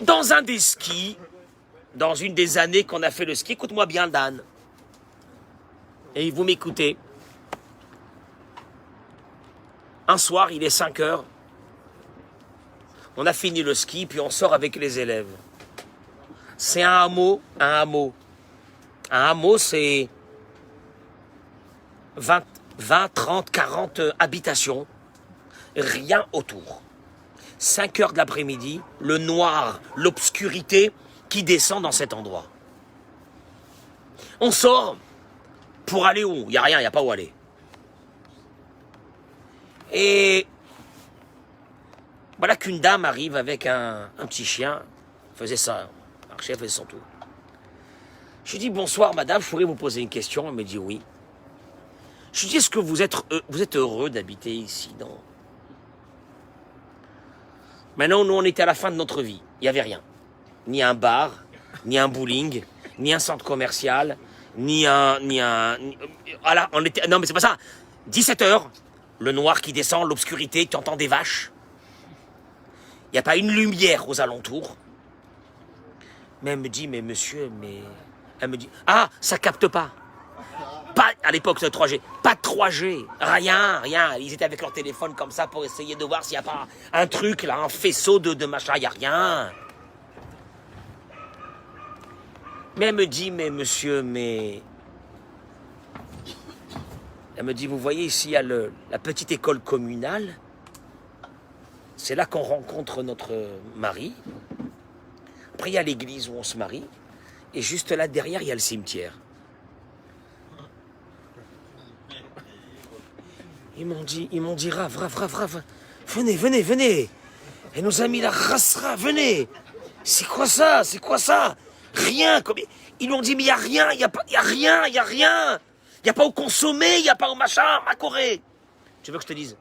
Dans un des skis, dans une des années qu'on a fait le ski, écoute-moi bien Dan. Et vous m'écoutez. Un soir, il est 5 heures. On a fini le ski, puis on sort avec les élèves. C'est un hameau, un hameau. Un hameau, c'est 20, 30, 40 habitations. Rien autour. 5 heures de l'après-midi, le noir, l'obscurité qui descend dans cet endroit. On sort pour aller où? Il n'y a rien, il n'y a pas où aller. Et voilà qu'une dame arrive avec un petit chien, faisait ça, marchait, faisait son tour. Je lui dis bonsoir madame, je pourrais vous poser une question? Elle me dit oui. Je lui dis est-ce que vous êtes heureux d'habiter ici dans... Maintenant, nous on était à la fin de notre vie, il n'y avait rien. Ni un bar, ni un bowling, ni un centre commercial, voilà, on était... Non mais c'est pas ça. 17 heures. Le noir qui descend, l'obscurité, tu entends des vaches. Il n'y a pas une lumière aux alentours. Mais elle me dit, mais monsieur, mais... Elle me dit, ah, ça capte pas. Pas, à l'époque, de 3G. Pas de 3G. Rien. Ils étaient avec leur téléphone comme ça pour essayer de voir s'il n'y a pas un truc, là, un faisceau de machin. Il n'y a rien. Mais elle me dit, mais monsieur, mais... Elle me dit, vous voyez ici, il y a la petite école communale. C'est là qu'on rencontre notre mari. Après, il y a l'église où on se marie. Et juste là, derrière, il y a le cimetière. Ils m'ont dit, Rav, venez. Elle nous a mis la rasra, venez. C'est quoi ça? Rien. Ils m'ont dit, mais il n'y a rien, il n'y a rien. Il n'y a pas au consommer, il n'y a pas au machin, ma Corée. Tu veux que je te dise?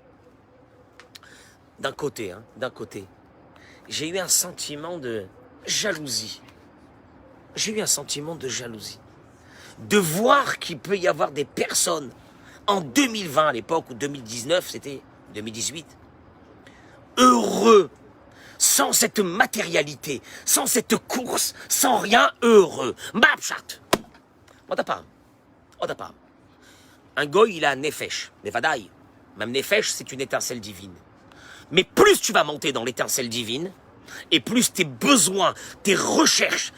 D'un côté, j'ai eu un sentiment de jalousie. J'ai eu un sentiment de jalousie. De voir qu'il peut y avoir des personnes en 2020 à l'époque, ou 2019, c'était 2018, heureux, sans cette matérialité, sans cette course, sans rien, heureux. Mbapchat. Odapam. Un goy, il a un nefesh, nevadaï. Même nefesh, c'est une étincelle divine. Mais plus tu vas monter dans l'étincelle divine, et plus tes besoins, tes recherches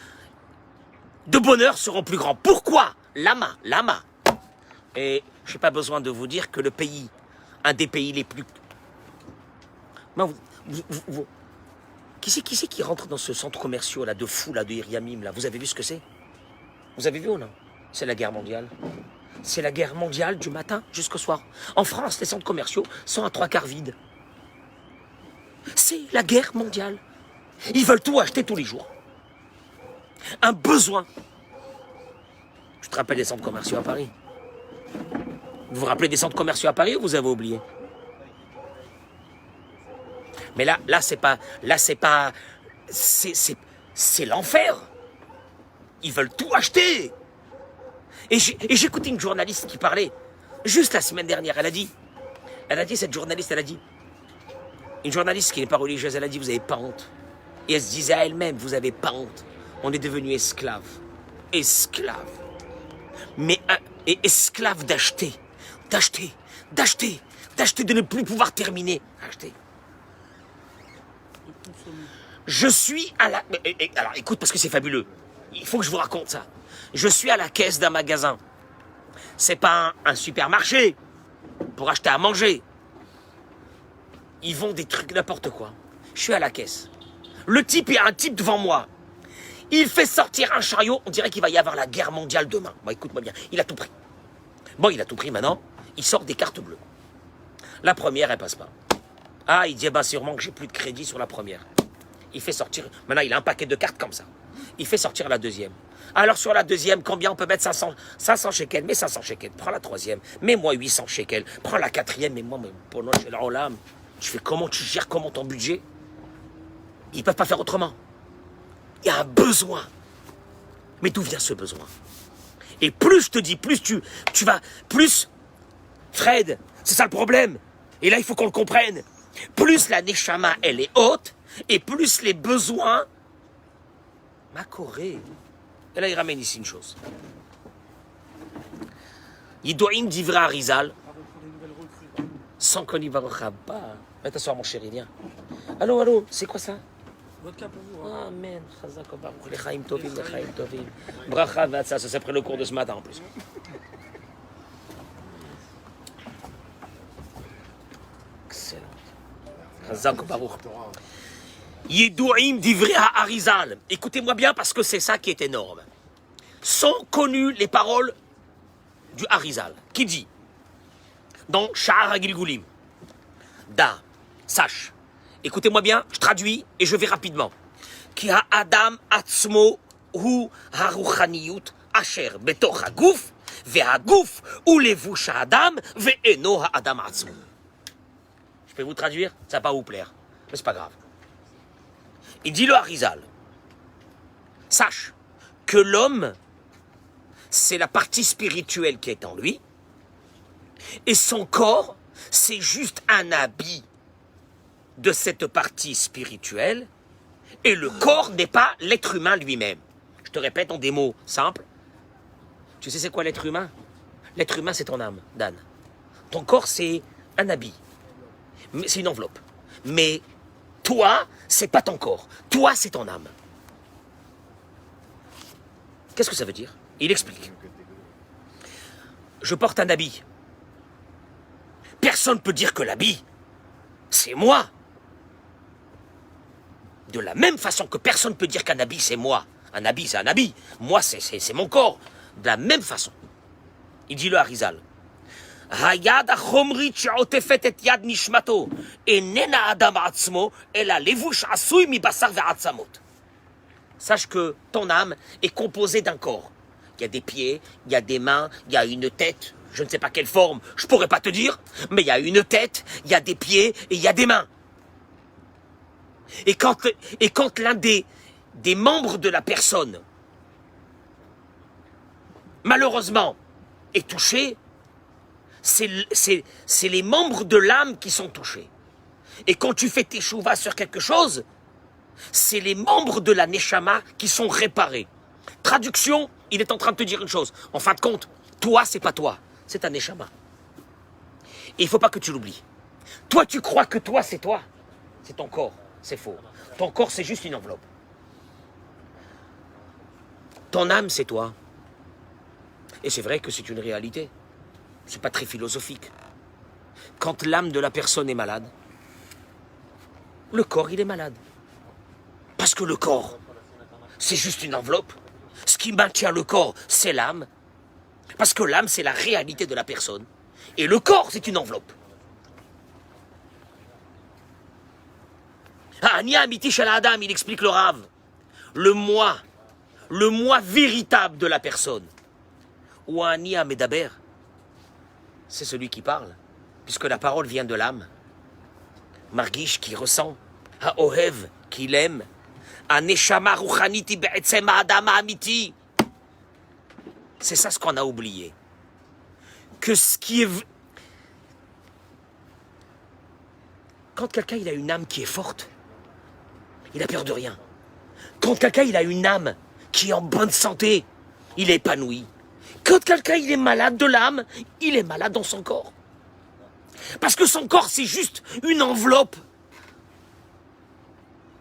de bonheur seront plus grands. Pourquoi? Lama. Et je n'ai pas besoin de vous dire que le pays, un des pays les plus... Non, qui c'est qui rentre dans ce centre commercial là, de fou, là, de Iriamim, là? Vous avez vu ce que c'est? Vous avez vu ou non? C'est la guerre mondiale. C'est la guerre mondiale du matin jusqu'au soir. En France, les centres commerciaux sont à 3/4 vides. C'est la guerre mondiale. Ils veulent tout acheter tous les jours. Un besoin. Je te rappelle des centres commerciaux à Paris. Vous vous rappelez des centres commerciaux à Paris ou vous avez oublié? Mais là c'est pas, c'est l'enfer. Ils veulent tout acheter. Et j'écoutais une journaliste qui parlait, juste la semaine dernière, elle a dit, cette journaliste, une journaliste qui n'est pas religieuse, elle a dit, vous n'avez pas honte. Et elle se disait à elle-même, vous n'avez pas honte. On est devenus esclaves. Esclaves. Mais esclaves d'acheter, de ne plus pouvoir terminer. Acheter. Je suis à la... Alors écoute, parce que c'est fabuleux. Il faut que je vous raconte ça. Je suis à la caisse d'un magasin. C'est pas un supermarché pour acheter à manger. Ils vendent des trucs n'importe quoi. Je suis à la caisse. Le type, il y a un type devant moi. Il fait sortir un chariot. On dirait qu'il va y avoir la guerre mondiale demain. Bon, écoute-moi bien. Il a tout pris. Bon, il a tout pris maintenant. Il sort des cartes bleues. La première, elle passe pas. Ah, il dit, sûrement que j'ai plus de crédit sur la première. Il fait sortir... Maintenant, il a un paquet de cartes comme ça. Il fait sortir la deuxième. Alors, sur la deuxième, combien on peut mettre? 500 shekels. Mets 500 shekels. Prends la troisième. Mets-moi 800 shekels. Prends la quatrième. Mets-moi, pendant j'ai la lame. Tu fais comment? Tu gères comment ton budget? Ils ne peuvent pas faire autrement. Il y a un besoin. Mais d'où vient ce besoin? Et plus je te dis, plus tu vas... Plus... Fred, c'est ça le problème. Et là, il faut qu'on le comprenne. Plus la neshama, elle est haute, et plus les besoins... Ma Corée. Et là, il ramène ici une chose. Yidoim divra Arizal, sans qu'on y va au Chabba. Viens t'asseoir, mon chéri, viens. Allô, c'est quoi ça? Vodka pour vous. Hein. Amen. Chazak Baruch, lechaim tovim, lechaim tovim. Bracha vatsa, ça c'est après le cours de ce matin en plus. Excellent. Chazak Baruch. Yidoim divrei ha'arizal. Écoutez-moi bien parce que c'est ça qui est énorme. Sont connues les paroles du Harizal, qui dit, dans Sha'ar HaGilgulim, Da, sache, écoutez-moi bien, je traduis et je vais rapidement. Ki ha'adam atzmo hu haruchaniyut asher betoch haguf, ve'haguf hu levush ha'adam ve'eno ha'adam atzmo. Je peux vous traduire? Ça va pas vous plaire, mais c'est pas grave. Il dit le Harizal, sache que l'homme, c'est la partie spirituelle qui est en lui, et son corps, c'est juste un habit de cette partie spirituelle, et le corps n'est pas l'être humain lui-même. Je te répète en des mots simples. Tu sais c'est quoi l'être humain? L'être humain, c'est ton âme, Dan. Ton corps, c'est un habit. C'est une enveloppe. Mais toi, c'est pas ton corps. Toi, c'est ton âme. Qu'est-ce que ça veut dire? Il explique. Je porte un habit. Personne ne peut dire que l'habit, c'est moi. De la même façon que personne ne peut dire qu'un habit, c'est moi. Un habit, c'est un habit. Moi, c'est mon corps. De la même façon. Il dit le Harizal. Hayad achomrit she'otefet et yad nishmato enena adam atzmo ela levush asui mi basar ve'atzamot. Sache que ton âme est composée d'un corps. Il y a des pieds, il y a des mains, il y a une tête. Je ne sais pas quelle forme, je pourrais pas te dire, mais il y a une tête, il y a des pieds et il y a des mains. Et quand l'un des des membres de la personne, malheureusement, est touché, c'est les membres de l'âme qui sont touchés. Et quand tu fais tes chouvas sur quelque chose, c'est les membres de la neshama qui sont réparés. Traduction, il est en train de te dire une chose. En fin de compte, toi, c'est pas toi, c'est ta neshama. Et il ne faut pas que tu l'oublies. Toi, tu crois que toi, c'est toi. C'est ton corps, c'est faux. Ton corps, c'est juste une enveloppe. Ton âme, c'est toi. Et c'est vrai que c'est une réalité. C'est pas très philosophique. Quand l'âme de la personne est malade, le corps, il est malade. Parce que le corps, c'est juste une enveloppe. Ce qui maintient le corps, c'est l'âme. Parce que l'âme, c'est la réalité de la personne. Et le corps, c'est une enveloppe. Ah, Nia Amiti Shel Adam, il explique le Rav. Le moi véritable de la personne. Ou un Nia Medaber, c'est celui qui parle, puisque la parole vient de l'âme. Margish qui ressent, à Ohev qui l'aime, à Neshama Ruchaniti Be'etzem Adam Amiti. C'est ça ce qu'on a oublié. Que ce qui est... Quand quelqu'un il a une âme qui est forte, il a peur de rien. Quand quelqu'un il a une âme qui est en bonne santé, il est épanoui. Quand quelqu'un il est malade de l'âme, il est malade dans son corps. Parce que son corps c'est juste une enveloppe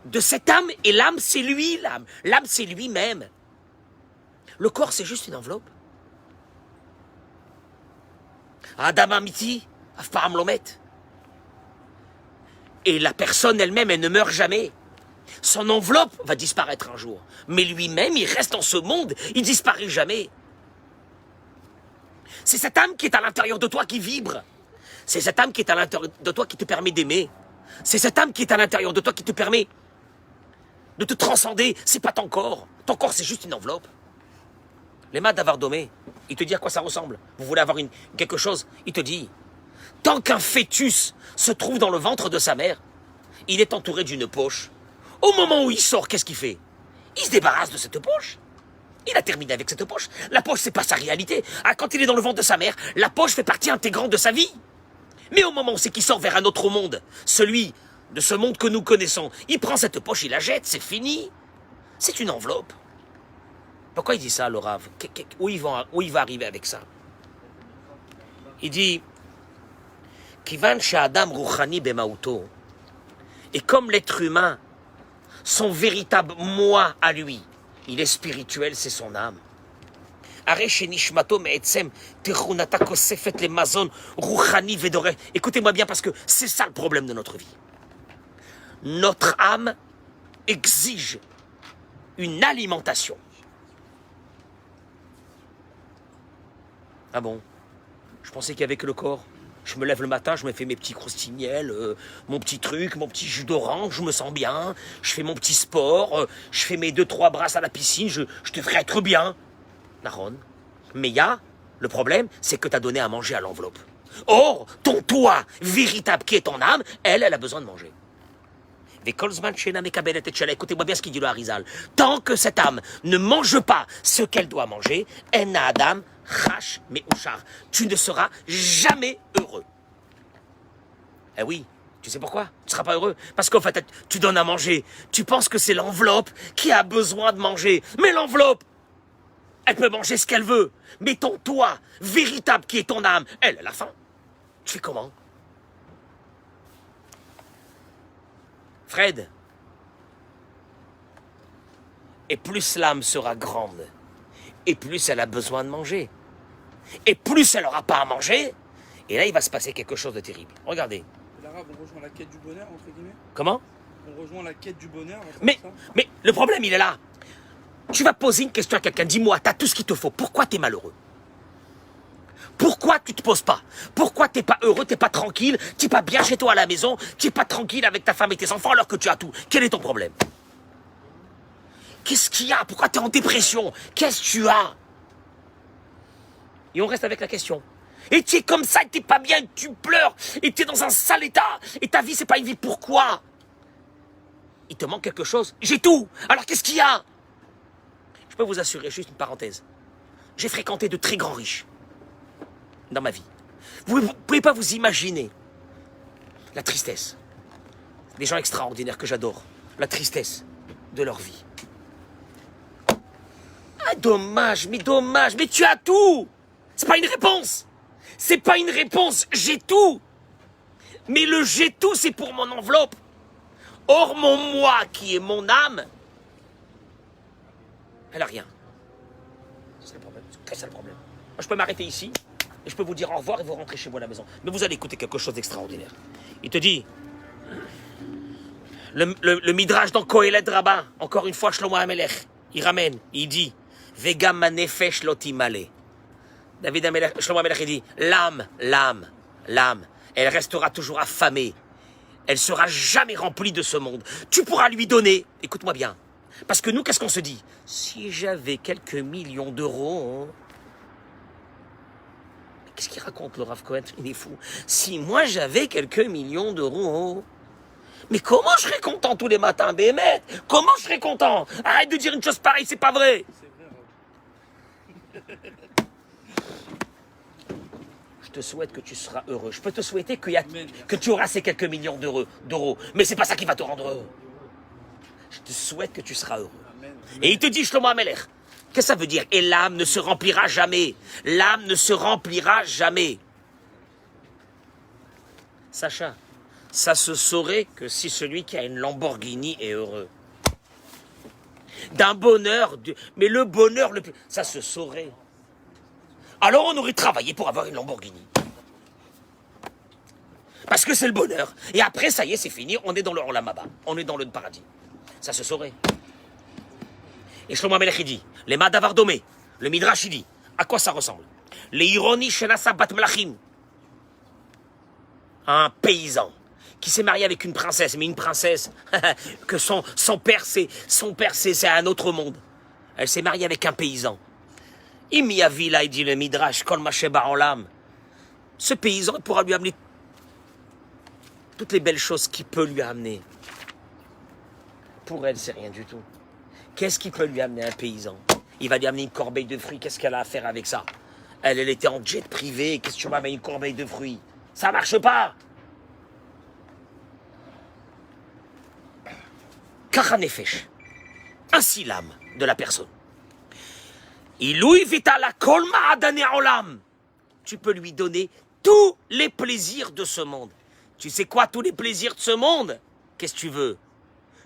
de cette âme, et l'âme c'est lui, l'âme. L'âme c'est lui-même. Le corps c'est juste une enveloppe. Adam Amiti, Afparam Lomet. Et la personne elle-même, elle ne meurt jamais. Son enveloppe va disparaître un jour. Mais lui-même, il reste dans ce monde, il disparaît jamais. C'est cette âme qui est à l'intérieur de toi qui vibre. C'est cette âme qui est à l'intérieur de toi qui te permet d'aimer. C'est cette âme qui est à l'intérieur de toi qui te permet de te transcender. C'est pas ton corps. Ton corps, c'est juste une enveloppe. Les mains d'Avardomé, il te dit à quoi ça ressemble. Vous voulez avoir quelque chose, il te dit, tant qu'un fœtus se trouve dans le ventre de sa mère, il est entouré d'une poche. Au moment où il sort, qu'est-ce qu'il fait? Il se débarrasse de cette poche. Il a terminé avec cette poche. La poche, c'est pas sa réalité. Ah, quand il est dans le ventre de sa mère, la poche fait partie intégrante de sa vie. Mais au moment où c'est qu'il sort vers un autre monde, celui de ce monde que nous connaissons, il prend cette poche, il la jette, c'est fini. C'est une enveloppe. Pourquoi il dit ça, le Rav? Où il va arriver avec ça? Il dit, Kivan Sha'adam Ruchani Bemauto. Et comme l'être humain, son véritable moi à lui, il est spirituel, c'est son âme. Écoutez-moi bien parce que c'est ça le problème de notre vie. Notre âme exige une alimentation. Ah bon? Je pensais qu'il n'y avait que le corps. Je me lève le matin, je me fais mes petits croustimiels, mon petit truc, mon petit jus d'orange, je me sens bien, je fais mon petit sport, je fais mes 2-3 brasses à la piscine, je devrais être bien. Naron. Mais le problème, c'est que tu as donné à manger à l'enveloppe. Or, ton toi véritable qui est ton âme, elle a besoin de manger. Écoutez-moi bien ce qu'il dit le Harizal. Tant que cette âme ne mange pas ce qu'elle doit manger, en Adam, Chash, mais Ouchar, tu ne seras jamais heureux. Eh oui, tu sais pourquoi? Tu ne seras pas heureux. Parce qu'en fait, tu donnes à manger. Tu penses que c'est l'enveloppe qui a besoin de manger. Mais l'enveloppe, elle peut manger ce qu'elle veut. Mais ton toi, véritable qui est ton âme, elle a faim. Tu fais comment? Fred. Et plus l'âme sera grande, et plus elle a besoin de manger. Et plus elle n'aura pas à manger, et là il va se passer quelque chose de terrible. Regardez. L'arabe, on rejoint la quête du bonheur, entre guillemets. Comment? On rejoint la quête du bonheur. Mais le problème il est là. Tu vas poser une question à quelqu'un, dis-moi, t'as tout ce qu'il te faut, pourquoi t'es malheureux? Pourquoi tu te poses pas? Pourquoi t'es pas heureux, t'es pas tranquille, t'es pas bien chez toi à la maison, t'es pas tranquille avec ta femme et tes enfants alors que tu as tout? Quel est ton problème? Qu'est-ce qu'il y a? Pourquoi t'es en dépression? Qu'est-ce que tu as? Et on reste avec la question. Et tu es comme ça, et t'es pas bien, et tu pleures, et tu es dans un sale état, et ta vie c'est pas une vie. Pourquoi? il te manque quelque chose. J'ai tout. Alors qu'est-ce qu'il y a? Je peux vous assurer, juste une parenthèse. J'ai fréquenté de très grands riches dans ma vie. Vous ne pouvez pas vous imaginer la tristesse. Des gens extraordinaires que j'adore. La tristesse de leur vie. Ah, dommage, mais tu as tout. C'est pas une réponse. C'est pas une réponse, j'ai tout. Mais le j'ai tout, c'est pour mon enveloppe. Or, mon moi, qui est mon âme, elle a rien. C'est le problème, c'est ça le problème. Moi, je peux m'arrêter ici, et je peux vous dire au revoir et vous rentrez chez vous à la maison. Mais vous allez écouter quelque chose d'extraordinaire. Il te dit, le Midrash dans Kohelet Rabbah, encore une fois, Shlomo HaMelech, il ramène, il dit, Vegam manefesh lotimale. David HaMelech, Shlomo HaMelech, il dit, l'âme, elle restera toujours affamée. Elle sera jamais remplie de ce monde. Tu pourras lui donner, écoute-moi bien, parce que nous, qu'est-ce qu'on se dit? Si j'avais quelques millions d'euros... Qu'est-ce qu'il raconte, le Rav Cohen? Il est fou. Si moi, j'avais quelques millions d'euros... Mais comment je serais content tous les matins, Béhémet? Comment je serais content? Arrête de dire une chose pareille, c'est pas vrai. Je te souhaite que tu seras heureux. Je peux te souhaiter que tu auras ces quelques millions d'euros. Mais c'est pas ça qui va te rendre heureux. Je te souhaite que tu seras heureux. Et il te dit, Shlomo HaMelech, qu'est-ce que ça veut dire? Et l'âme ne se remplira jamais. L'âme ne se remplira jamais. Sacha, ça se saurait que si celui qui a une Lamborghini est heureux. D'un bonheur, mais le bonheur, ça se saurait. Alors on aurait travaillé pour avoir une Lamborghini. Parce que c'est le bonheur. Et après, ça y est, c'est fini, on est dans le Olam Haba. On est dans le paradis. Ça se saurait. Et Shlomo HaMelech, il dit, les Madavar Domé, le Midrash, il dit, à quoi ça ressemble? Les Ironi Shenasa Bat Melachim. Un paysan qui s'est marié avec une princesse, mais une princesse que son père, c'est un autre monde. Elle s'est mariée avec un paysan. Imiavila, il dit le Midrash, Kol Masheba Olam. Ce paysan pourra lui amener toutes les belles choses qu'il peut lui amener. Pour elle, c'est rien du tout. Qu'est-ce qu'il peut lui amener un paysan? Il va lui amener une corbeille de fruits, qu'est-ce qu'elle a à faire avec ça? Elle était en jet privé, qu'est-ce que tu m'amènes une corbeille de fruits? Ça marche pas. Kachanefesh. Ainsi l'âme de la personne. Ilouy vitala kol ma'adane olam. Tu peux lui donner tous les plaisirs de ce monde. Tu sais quoi, tous les plaisirs de ce monde? Qu'est-ce que tu veux?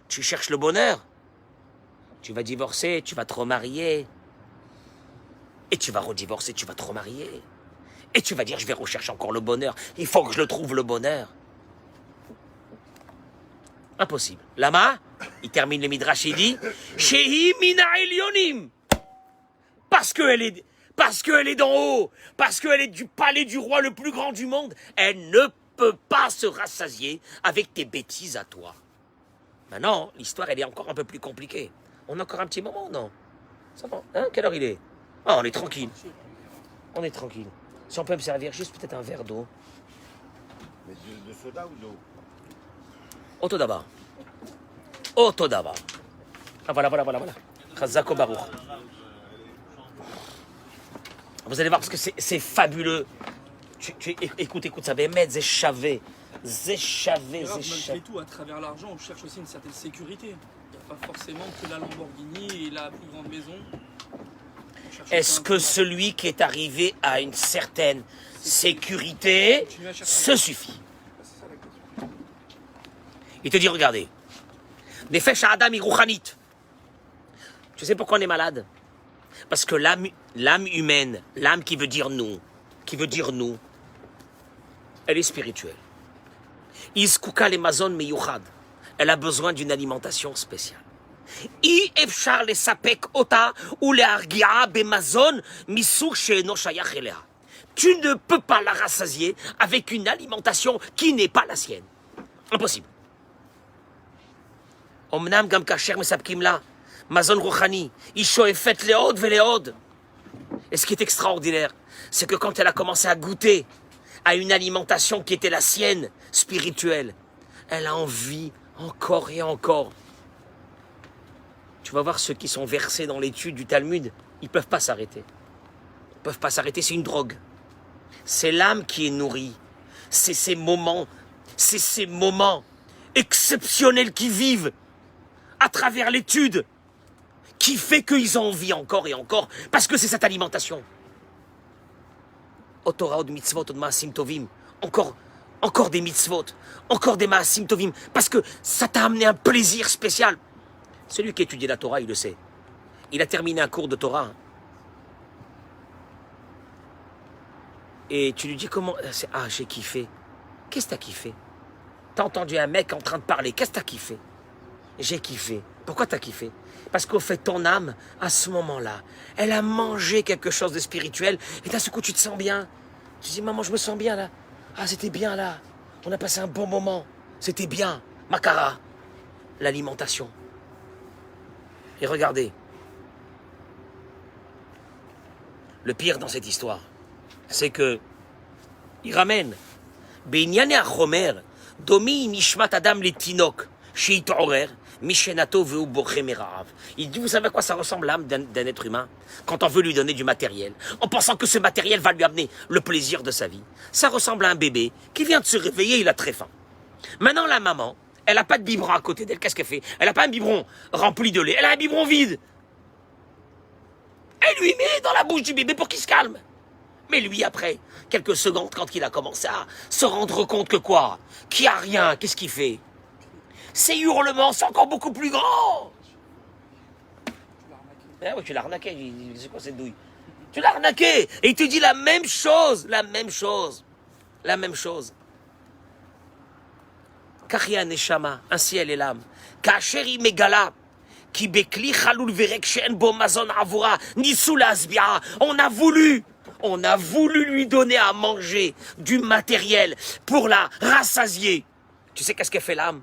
Tu cherches le bonheur? Tu vas divorcer, tu vas te remarier. Et tu vas redivorcer, tu vas te remarier. Et tu vas dire, je vais rechercher encore le bonheur. Il faut que je le trouve, le bonheur. Impossible. Lama, il termine le Midrash, il dit, Shehi mina elyonim. Parce qu'elle est d'en haut, parce qu'elle est du palais du roi le plus grand du monde, elle ne peut pas se rassasier avec tes bêtises à toi. Maintenant, l'histoire, elle est encore un peu plus compliquée. On a encore un petit moment, non? Ça va, hein? Quelle heure il est? Ah, on est tranquille. On est tranquille. Si on peut me servir juste peut-être un verre d'eau. Mais de soda ou d'eau? Otodaba. Otodaba. Ah, voilà. Chazako Baruch. Vous allez voir, parce que c'est fabuleux. Écoute ça. Bémet, zéchavé. Malgré tout, à travers l'argent, on cherche aussi une certaine sécurité. Il n'y a pas forcément que la Lamborghini et la plus grande maison. Est-ce que celui qui est arrivé à une certaine sécurité se suffit? Il te dit, regardez, Nefesh Adam Irouchanit. Tu sais pourquoi on est malade? Parce que l'âme humaine, l'âme qui veut dire nous, elle est spirituelle. Iskouka le mazon meyuchad. Elle a besoin d'une alimentation spéciale. I efshar le sapek ota ou le argia bemazon misur she'eno shayach elea. Tu ne peux pas la rassasier avec une alimentation qui n'est pas la sienne. Impossible. Omnam gam kasher mesapkim la. Mazon Rouchani, Ishoefet Léod Véléod. Et ce qui est extraordinaire, c'est que quand elle a commencé à goûter à une alimentation qui était la sienne, spirituelle, elle a envie encore et encore. Tu vas voir ceux qui sont versés dans l'étude du Talmud, ils ne peuvent pas s'arrêter. Ils ne peuvent pas s'arrêter, c'est une drogue. C'est l'âme qui est nourrie. C'est ces moments exceptionnels qu'ils vivent à travers l'étude qui fait qu'ils ont envie encore et encore, parce que c'est cette alimentation. Au Torah, au mitzvot, au maasim tovim, encore des mitzvot, encore des maasim tovim, parce que ça t'a amené un plaisir spécial. Celui qui étudie la Torah, il le sait. Il a terminé un cours de Torah. Et tu lui dis comment... Ah, j'ai kiffé. Qu'est-ce que t'as kiffé? T'as entendu un mec en train de parler. Qu'est-ce que t'as kiffé? J'ai kiffé. Pourquoi t'as kiffé? Parce qu'au fait, ton âme, à ce moment-là, elle a mangé quelque chose de spirituel. Et d'un seul coup, tu te sens bien. Tu dis, maman, je me sens bien là. Ah, c'était bien là. On a passé un bon moment. C'était bien. Makara. L'alimentation. Et regardez. Le pire dans cette histoire, c'est que il ramène Beinyane Achomer, Domi Nishmat Adam le Tinok, Sheitorer, Mishenato Veu Boche Merav. Il dit, vous savez à quoi ça ressemble l'âme d'un être humain quand on veut lui donner du matériel, en pensant que ce matériel va lui amener le plaisir de sa vie. Ça ressemble à un bébé qui vient de se réveiller, il a très faim. Maintenant, la maman, elle n'a pas de biberon à côté d'elle. Qu'est-ce qu'elle fait? Elle n'a pas un biberon rempli de lait. Elle a un biberon vide. Elle lui met dans la bouche du bébé pour qu'il se calme. Mais lui, après, quelques secondes, quand il a commencé à se rendre compte que quoi? Qu'il n'y a rien, qu'est-ce qu'il fait? Ses hurlements sont encore beaucoup plus grands. Ah oui, tu l'as arnaqué. C'est quoi cette douille? Tu l'as arnaqué. Et il te dit la même chose. La même chose. La même chose. Kachia neshama, ainsi elle est l'âme. Kacheri megala, ki bekli chaloul verek she'en bo mazon avura, nisou lasbia. On a voulu lui donner à manger du matériel pour la rassasier. Tu sais qu'est-ce qu'elle fait l'âme?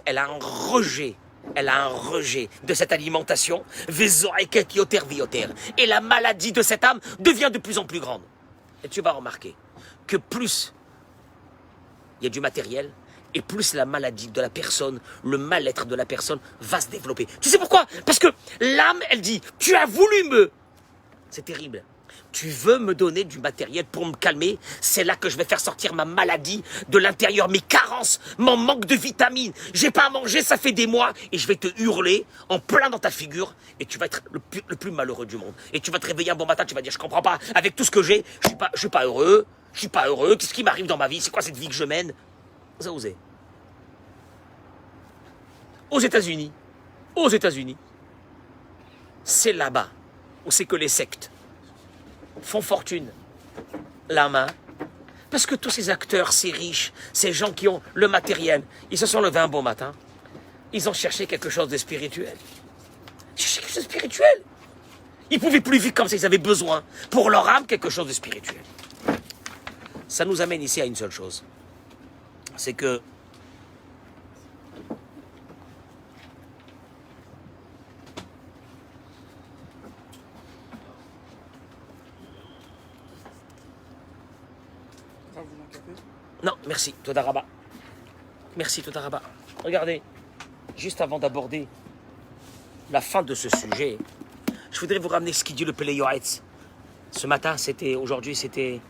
Elle a un rejet. Elle a un rejet de cette alimentation. Et la maladie de cette âme devient de plus en plus grande. Et tu vas remarquer que plus il y a du matériel, et plus la maladie de la personne, le mal-être de la personne va se développer. Tu sais pourquoi? Parce que l'âme, elle dit, tu as voulu me... C'est terrible. Tu veux me donner du matériel pour me calmer, c'est là que je vais faire sortir ma maladie de l'intérieur, mes carences, mon manque de vitamines. J'ai pas à manger, ça fait des mois, et je vais te hurler en plein dans ta figure, et tu vas être le plus malheureux du monde. Et tu vas te réveiller un bon matin, tu vas dire, je comprends pas, avec tout ce que j'ai, je suis pas heureux, qu'est-ce qui m'arrive dans ma vie, c'est quoi cette vie que je mène? Vous avez osé. Aux États-Unis, c'est là-bas où c'est que les sectes font fortune. La main. Parce que tous ces acteurs, ces riches, ces gens qui ont le matériel, ils se sont levés un bon matin, ils ont cherché quelque chose de spirituel. Ils pouvaient plus vivre comme ça, ils avaient besoin, pour leur âme, quelque chose de spirituel. Ça nous amène ici à une seule chose. C'est que non, merci, Toda Rabba. Merci, Toda Rabba. Regardez, juste avant d'aborder la fin de ce sujet, je voudrais vous ramener ce qu'il dit le Pele Yoetz. Ce matin, aujourd'hui, c'était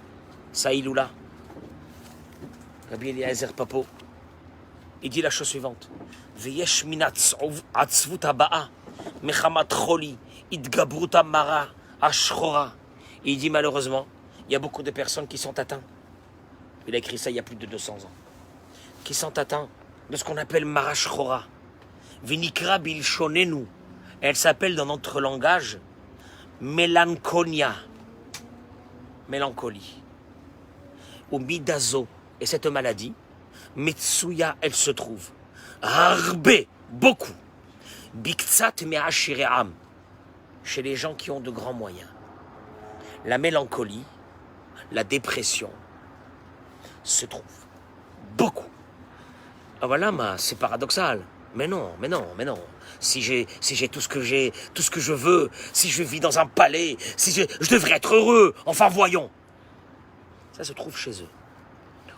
Saïloula. Rabbi Eliezer Papo. Il dit la chose suivante. Veyesh minat atzvut haba'a mechamat choli idgabruta mara ashchora. Il dit malheureusement, il y a beaucoup de personnes qui sont atteintes. Il a écrit ça il y a plus de 200 ans. Qui sont atteints de ce qu'on appelle mara shchora. Vinikra bilshonenu. Elle s'appelle dans notre langage mélancolia. Mélancolie. Ou midazo. Et cette maladie, Metsuya, elle se trouve. Arbe, beaucoup. Biktsat me'ashire'am. Chez les gens qui ont de grands moyens. La mélancolie, la dépression, se trouve. Beaucoup. Ah voilà, c'est paradoxal. Mais non. Si j'ai tout ce que j'ai, tout ce que je veux, si je vis dans un palais, je devrais être heureux. Enfin, voyons. Ça se trouve chez eux.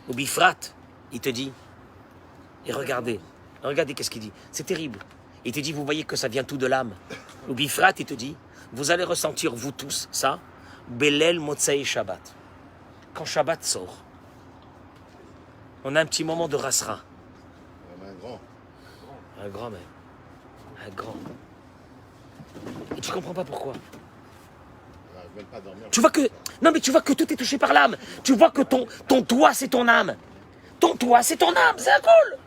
Au Bifrat, il te dit, et regardez qu'est-ce qu'il dit. C'est terrible. Il te dit, vous voyez que ça vient tout de l'âme. Ou Bifrat, il te dit, vous allez ressentir, vous tous, ça, Belel Motsei Shabbat. Quand Shabbat sort, on a un petit moment de rasra. Un grand. Un grand même. Un grand. Et tu comprends pas pourquoi. On n'arrive même pas à dormir. Tu vois que. Non, mais tu vois que tout est touché par l'âme. Tu vois que ton toit, c'est ton âme. Ton toit, c'est ton âme, c'est un col.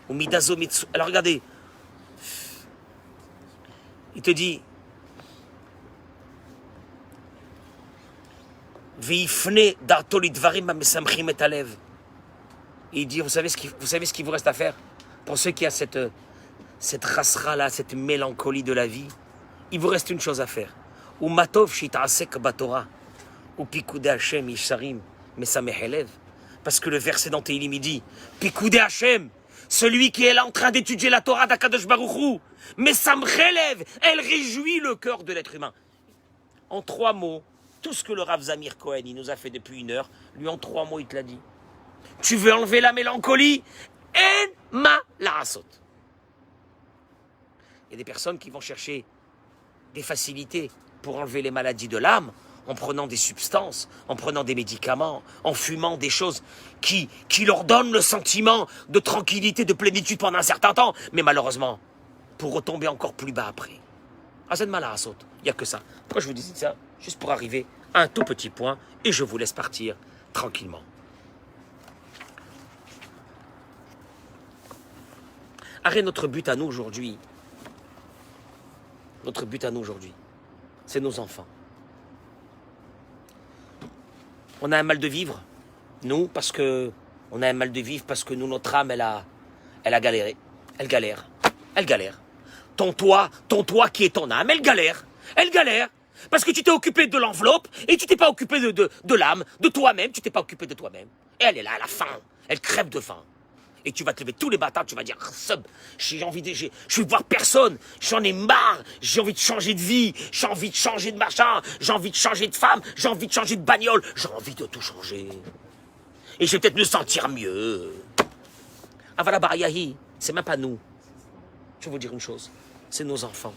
Ou Midazo Mitsu. Alors regardez. Il te dit. Veifne dartolit varim mesamchim et alev. Il dit, vous savez ce qu'il vous reste à faire? Pour ceux qui ont cette rasra-là, cette mélancolie de la vie, il vous reste une chose à faire. Ou matov shitasek batora, ou pikoudé Hashem yisharim, mesamech elev. Parce que le verset dans Tehillim, il dit, pikoudé Hashem, celui qui est là en train d'étudier la Torah d'Akadosh Baruch Hu, mesamech elev, elle réjouit le cœur de l'être humain. En 3 mots, tout ce que le Rav Zamir Cohen, il nous a fait depuis 1 heure, lui en 3 mots, il te l'a dit. Tu veux enlever la mélancolie? En ma la rasot. Il y a des personnes qui vont chercher des facilités pour enlever les maladies de l'âme en prenant des substances, en prenant des médicaments, en fumant des choses qui leur donnent le sentiment de tranquillité, de plénitude pendant un certain temps, mais malheureusement, pour retomber encore plus bas après. Azen ma la rasot. Il n'y a que ça. Pourquoi je vous dis ça? Juste pour arriver à un tout petit point et je vous laisse partir tranquillement. Arrête, notre but à nous aujourd'hui, c'est nos enfants. On a un mal de vivre, nous, parce que on a un mal de vivre parce que nous, notre âme, elle a galéré. Elle galère. Ton toit qui est ton âme, elle galère. Parce que tu t'es occupé de l'enveloppe et tu t'es pas occupé de l'âme, de toi-même, tu t'es pas occupé de toi-même. Et elle est là, à la faim, elle crève de faim. Et tu vas te lever tous les matins, tu vas dire, je veux voir personne, j'en ai marre, j'ai envie de changer de vie, j'ai envie de changer de machin, j'ai envie de changer de femme, j'ai envie de changer de bagnole, j'ai envie de tout changer. Et je vais peut-être me sentir mieux. Avala Barayahi, c'est même pas nous. Je vais vous dire une chose, c'est nos enfants.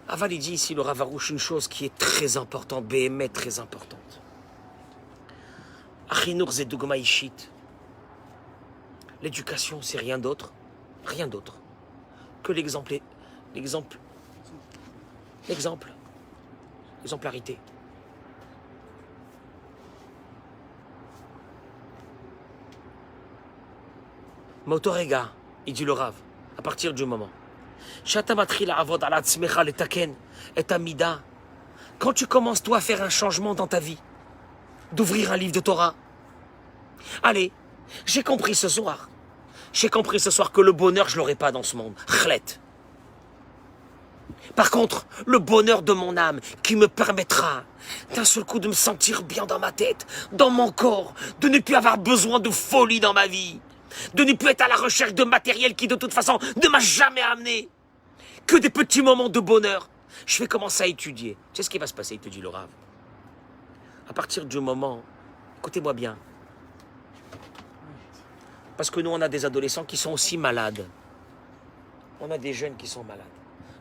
Aval, il dit ici, le Rav Arouche, une chose qui est très importante, BME, très importante. Achinour Zedougma Ishit. L'éducation, c'est rien d'autre que l'exemplarité. Motorega, il dit le Rav, à partir du moment. Quand tu commences, toi, à faire un changement dans ta vie, d'ouvrir un livre de Torah. Allez, j'ai compris ce soir que le bonheur, je l'aurai pas dans ce monde. Chlet. Par contre, le bonheur de mon âme qui me permettra d'un seul coup de me sentir bien dans ma tête, dans mon corps, de ne plus avoir besoin de folie dans ma vie, de ne plus être à la recherche de matériel qui de toute façon ne m'a jamais amené que des petits moments de bonheur. Je vais commencer à étudier. Tu sais ce qui va se passer, il te dit le Rav. À partir du moment, écoutez-moi bien, parce que nous on a des adolescents qui sont aussi malades. On a des jeunes qui sont malades.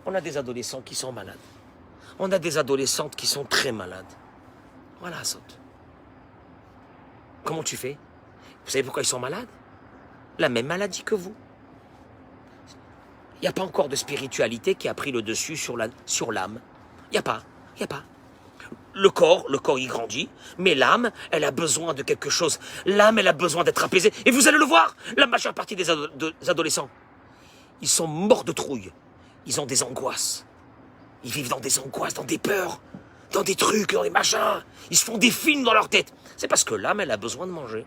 On a des adolescents qui sont malades. On a des adolescentes qui sont très malades. Voilà, saute. Comment tu fais? Vous savez pourquoi ils sont malades? La même maladie que vous. Il n'y a pas encore de spiritualité qui a pris le dessus sur l'âme. Il n'y a pas. Le corps, il grandit, mais l'âme, elle a besoin de quelque chose. L'âme, elle a besoin d'être apaisée. Et vous allez le voir, la majeure partie des adolescents, ils sont morts de trouille. Ils ont des angoisses. Ils vivent dans des angoisses, dans des peurs, dans des trucs, dans des machins. Ils se font des films dans leur tête. C'est parce que l'âme, elle a besoin de manger.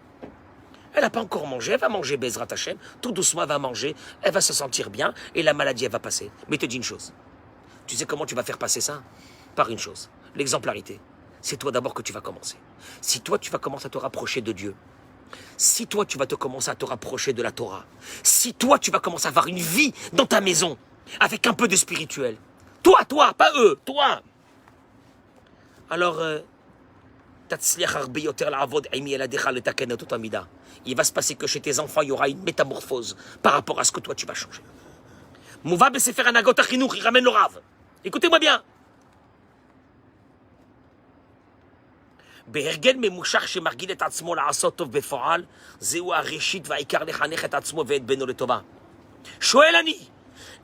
Elle n'a pas encore mangé, elle va manger Bezrat Hashem. Tout doucement, elle va manger, elle va se sentir bien et la maladie, elle va passer. Mais je te dis une chose. Tu sais comment tu vas faire passer ça? Par une chose, l'exemplarité. C'est toi d'abord que tu vas commencer. Si toi, tu vas commencer à te rapprocher de Dieu, si toi, tu vas te commencer à te rapprocher de la Torah, si toi, tu vas commencer à avoir une vie dans ta maison, avec un peu de spirituel, toi, pas eux, toi. Alors, Il va se passer que chez tes enfants, il y aura une métamorphose par rapport à ce que toi tu vas changer. Il ramène le Rav. Écoutez-moi bien. בהרגל ממושך שמרגיל את עצמו לעשות טוב בפועל, זהו הראשית והעיקר לחנך את עצמו ואת בנו לטובה. שואל אני,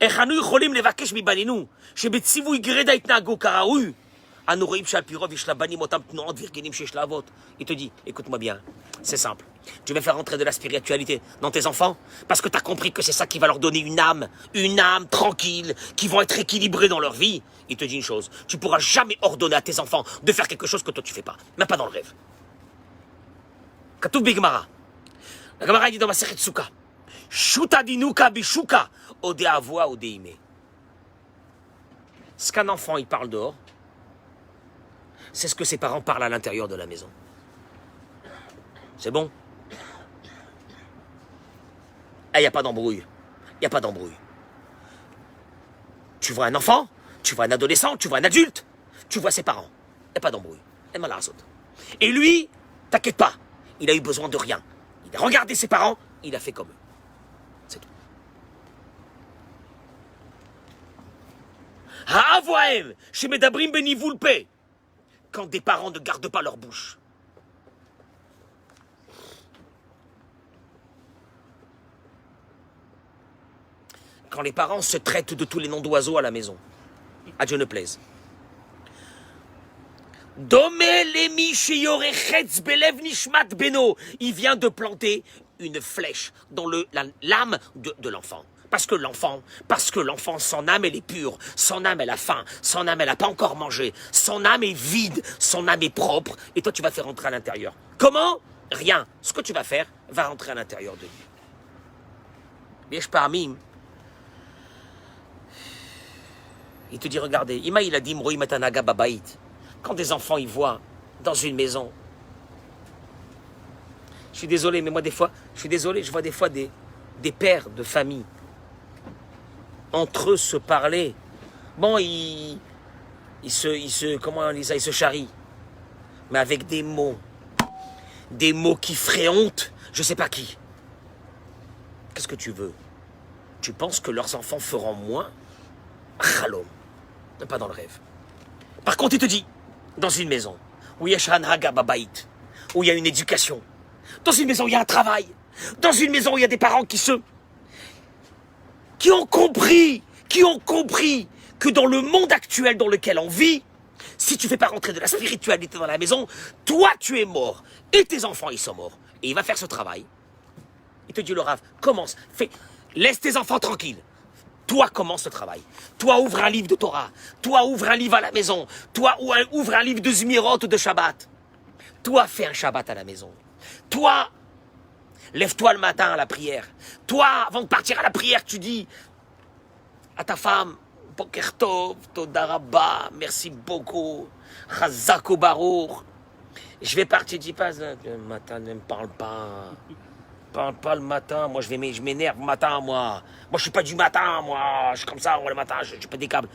איך אנו יכולים לבקש מבנינו שבציווי גרידא יתנהגו כראוי? אנו רואים שעל פי רוב יש לבנים אותם תנועות והרגלים שיש לאבות. Il te dit, écoute-moi bien, c'est simple. Tu veux faire rentrer de la spiritualité dans tes enfants parce que tu as compris que c'est ça qui va leur donner une âme tranquille, qui vont être équilibrés dans leur vie. Il te dit une chose, tu pourras jamais ordonner à tes enfants de faire quelque chose que toi tu fais pas, même pas dans le rêve. Katouf Bigmara. La Gemara dit dans ma Masechet Souka, Shuta dinuka bishuka, ode avoa ode ime. Ce qu'un enfant il parle dehors, c'est ce que ses parents parlent à l'intérieur de la maison. C'est bon? Il n'y a pas d'embrouille. Il n'y a pas d'embrouille. Tu vois un enfant, tu vois un adolescent, tu vois un adulte, tu vois ses parents. Il n'y a pas d'embrouille. Et lui, t'inquiète pas, il a eu besoin de rien. Il a regardé ses parents, il a fait comme eux. C'est tout. Ha'avoaem, chez Medabrim Benivulpe. Quand des parents ne gardent pas leur bouche. Quand les parents se traitent de tous les noms d'oiseaux à la maison. À Dieu ne plaise. Il vient de planter une flèche dans l'âme de l'enfant. Parce que l'enfant, son âme, elle est pure, son âme, elle a faim, son âme, elle n'a pas encore mangé, son âme est vide, son âme est propre, et toi, tu vas faire rentrer à l'intérieur. Comment? Rien. Ce que tu vas faire va rentrer à l'intérieur de lui. Il te dit, regardez, Ima, il a dit, Mroi Matanaga Babait. Quand des enfants, ils voient dans une maison, je suis désolé, mais moi, des fois, je vois des fois des pères de famille entre eux se parler. Bon, ils se charrient, mais avec des mots qui feraient honte, je sais pas qui. Qu'est-ce que tu veux? Tu penses que leurs enfants feront moins? Chalom, pas dans le rêve. Par contre, il te dit, dans une maison où il y a Shranhaga Babait, où il y a une éducation, dans une maison où il y a un travail, dans une maison où il y a des parents qui ont compris que dans le monde actuel dans lequel on vit, si tu fais pas rentrer de la spiritualité dans la maison, toi tu es mort et tes enfants ils sont morts. Et il va faire ce travail. Il te dit le Rav, commence, laisse tes enfants tranquilles. Toi commence ce travail. Toi ouvre un livre de Torah. Toi ouvre un livre à la maison. Toi ouvre un livre de Zmirot de Shabbat. Toi fais un Shabbat à la maison. Toi lève-toi le matin à la prière. Toi, avant de partir à la prière, tu dis à ta femme, Boker Tov, Toda Rabba, merci beaucoup, Chazak ou Baruch. Je vais partir, dis pas, le matin, ne me parle pas. Parle pas le matin, moi je m'énerve le matin, moi. Moi je suis pas du matin, moi. Je suis comme ça, moi le matin, je pète des câbles.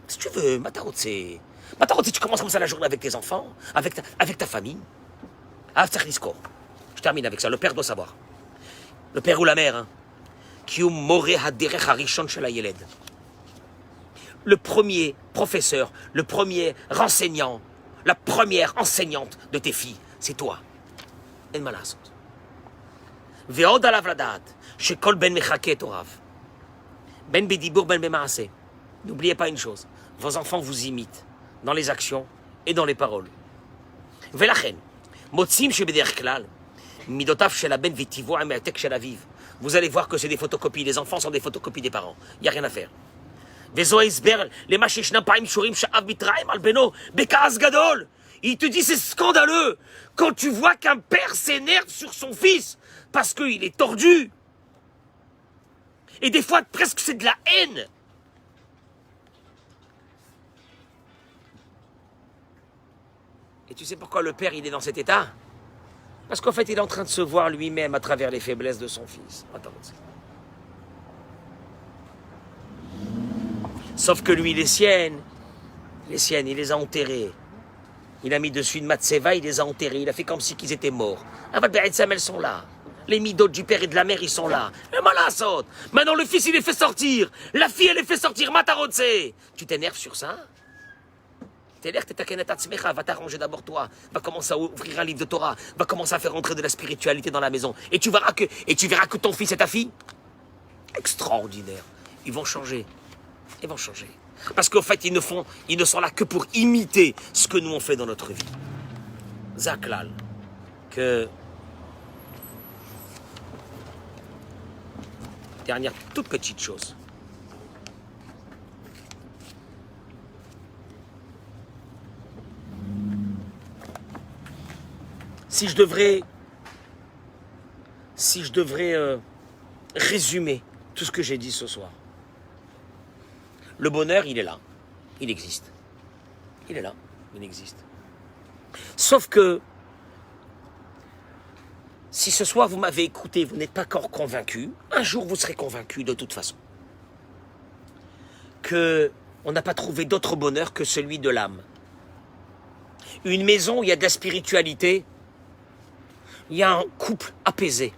Si tu veux, Matarotse, tu commences comme ça la journée avec tes enfants, avec ta famille. Je termine avec ça, le père doit savoir. Le père ou la mère, hein. Le premier professeur, le premier renseignant, la première enseignante de tes filles, c'est toi. En malasot. Ve'od alav ladat, shekol ben mechake et orav. Ben bedibour ben bemaase. N'oubliez pas une chose, vos enfants vous imitent dans les actions et dans les paroles. Ve'lachen, motzim shebederch klal, midotav shel ben vitivo ameatek shel aviv. Vous allez voir que c'est des photocopies. Les enfants sont des photocopies des parents. Il n'y a rien à faire. Il te dit c'est scandaleux quand tu vois qu'un père s'énerve sur son fils parce qu'il est tordu. Et des fois presque c'est de la haine. Et tu sais pourquoi le père il est dans cet état? Parce qu'en fait, il est en train de se voir lui-même à travers les faiblesses de son fils. Attends. Sauf que lui, les siennes, il les a enterrées. Il a mis dessus une matseva, il les a enterrés, il a fait comme si qu'ils étaient morts. Aval Be'etzem, elles sont là. Les midot du père et de la mère, ils sont là. Et malasot. Maintenant, le fils, il les fait sortir. La fille, elle les fait sortir. Matarotse. Tu t'énerves sur ça? T'énerves, va t'arranger d'abord toi. Va commencer à ouvrir un livre de Torah. Va commencer à faire entrer de la spiritualité dans la maison. Et tu verras que ton fils et ta fille, extraordinaire. Ils vont changer. Ils vont changer. Parce qu'au fait, ils ne sont là que pour imiter ce que nous on fait dans notre vie. Zaklal. Que... Dernière toute petite chose. Si je devrais résumer tout ce que j'ai dit ce soir, le bonheur, il est là, il existe. Il est là, il existe. Sauf que, si ce soir vous m'avez écouté, vous n'êtes pas encore convaincu, un jour vous serez convaincu de toute façon que on n'a pas trouvé d'autre bonheur que celui de l'âme. Une maison où il y a de la spiritualité, il y a un couple apaisé.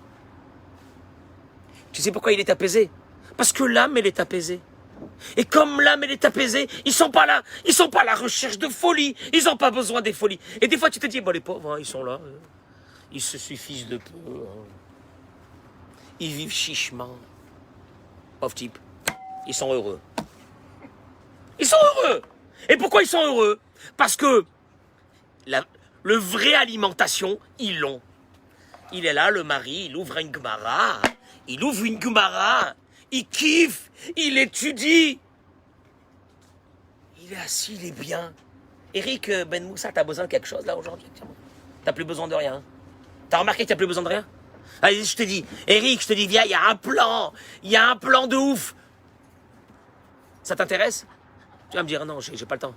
Tu sais pourquoi il est apaisé? Parce que l'âme, elle est apaisée. Et comme l'âme, elle est apaisée, ils sont pas là à la recherche de folie. Ils n'ont pas besoin des folies. Et des fois, tu te dis, bon, les pauvres, hein, ils sont là. Ils se suffisent de peu. Hein. Ils vivent chichement. Pauvre type. Ils sont heureux. Ils sont heureux. Et pourquoi ils sont heureux? Parce que le vrai alimentation, ils l'ont. Il est là, le mari, il ouvre une Gemara. Il kiffe, il étudie. Il est assis, il est bien. Eric Ben Moussa, t'as besoin de quelque chose là aujourd'hui? T'as plus besoin de rien. T'as remarqué que t'as plus besoin de rien? Allez, je te dis, Eric, je te dis, viens, il y a un plan de ouf. Ça t'intéresse? Tu vas me dire, non, j'ai pas le temps.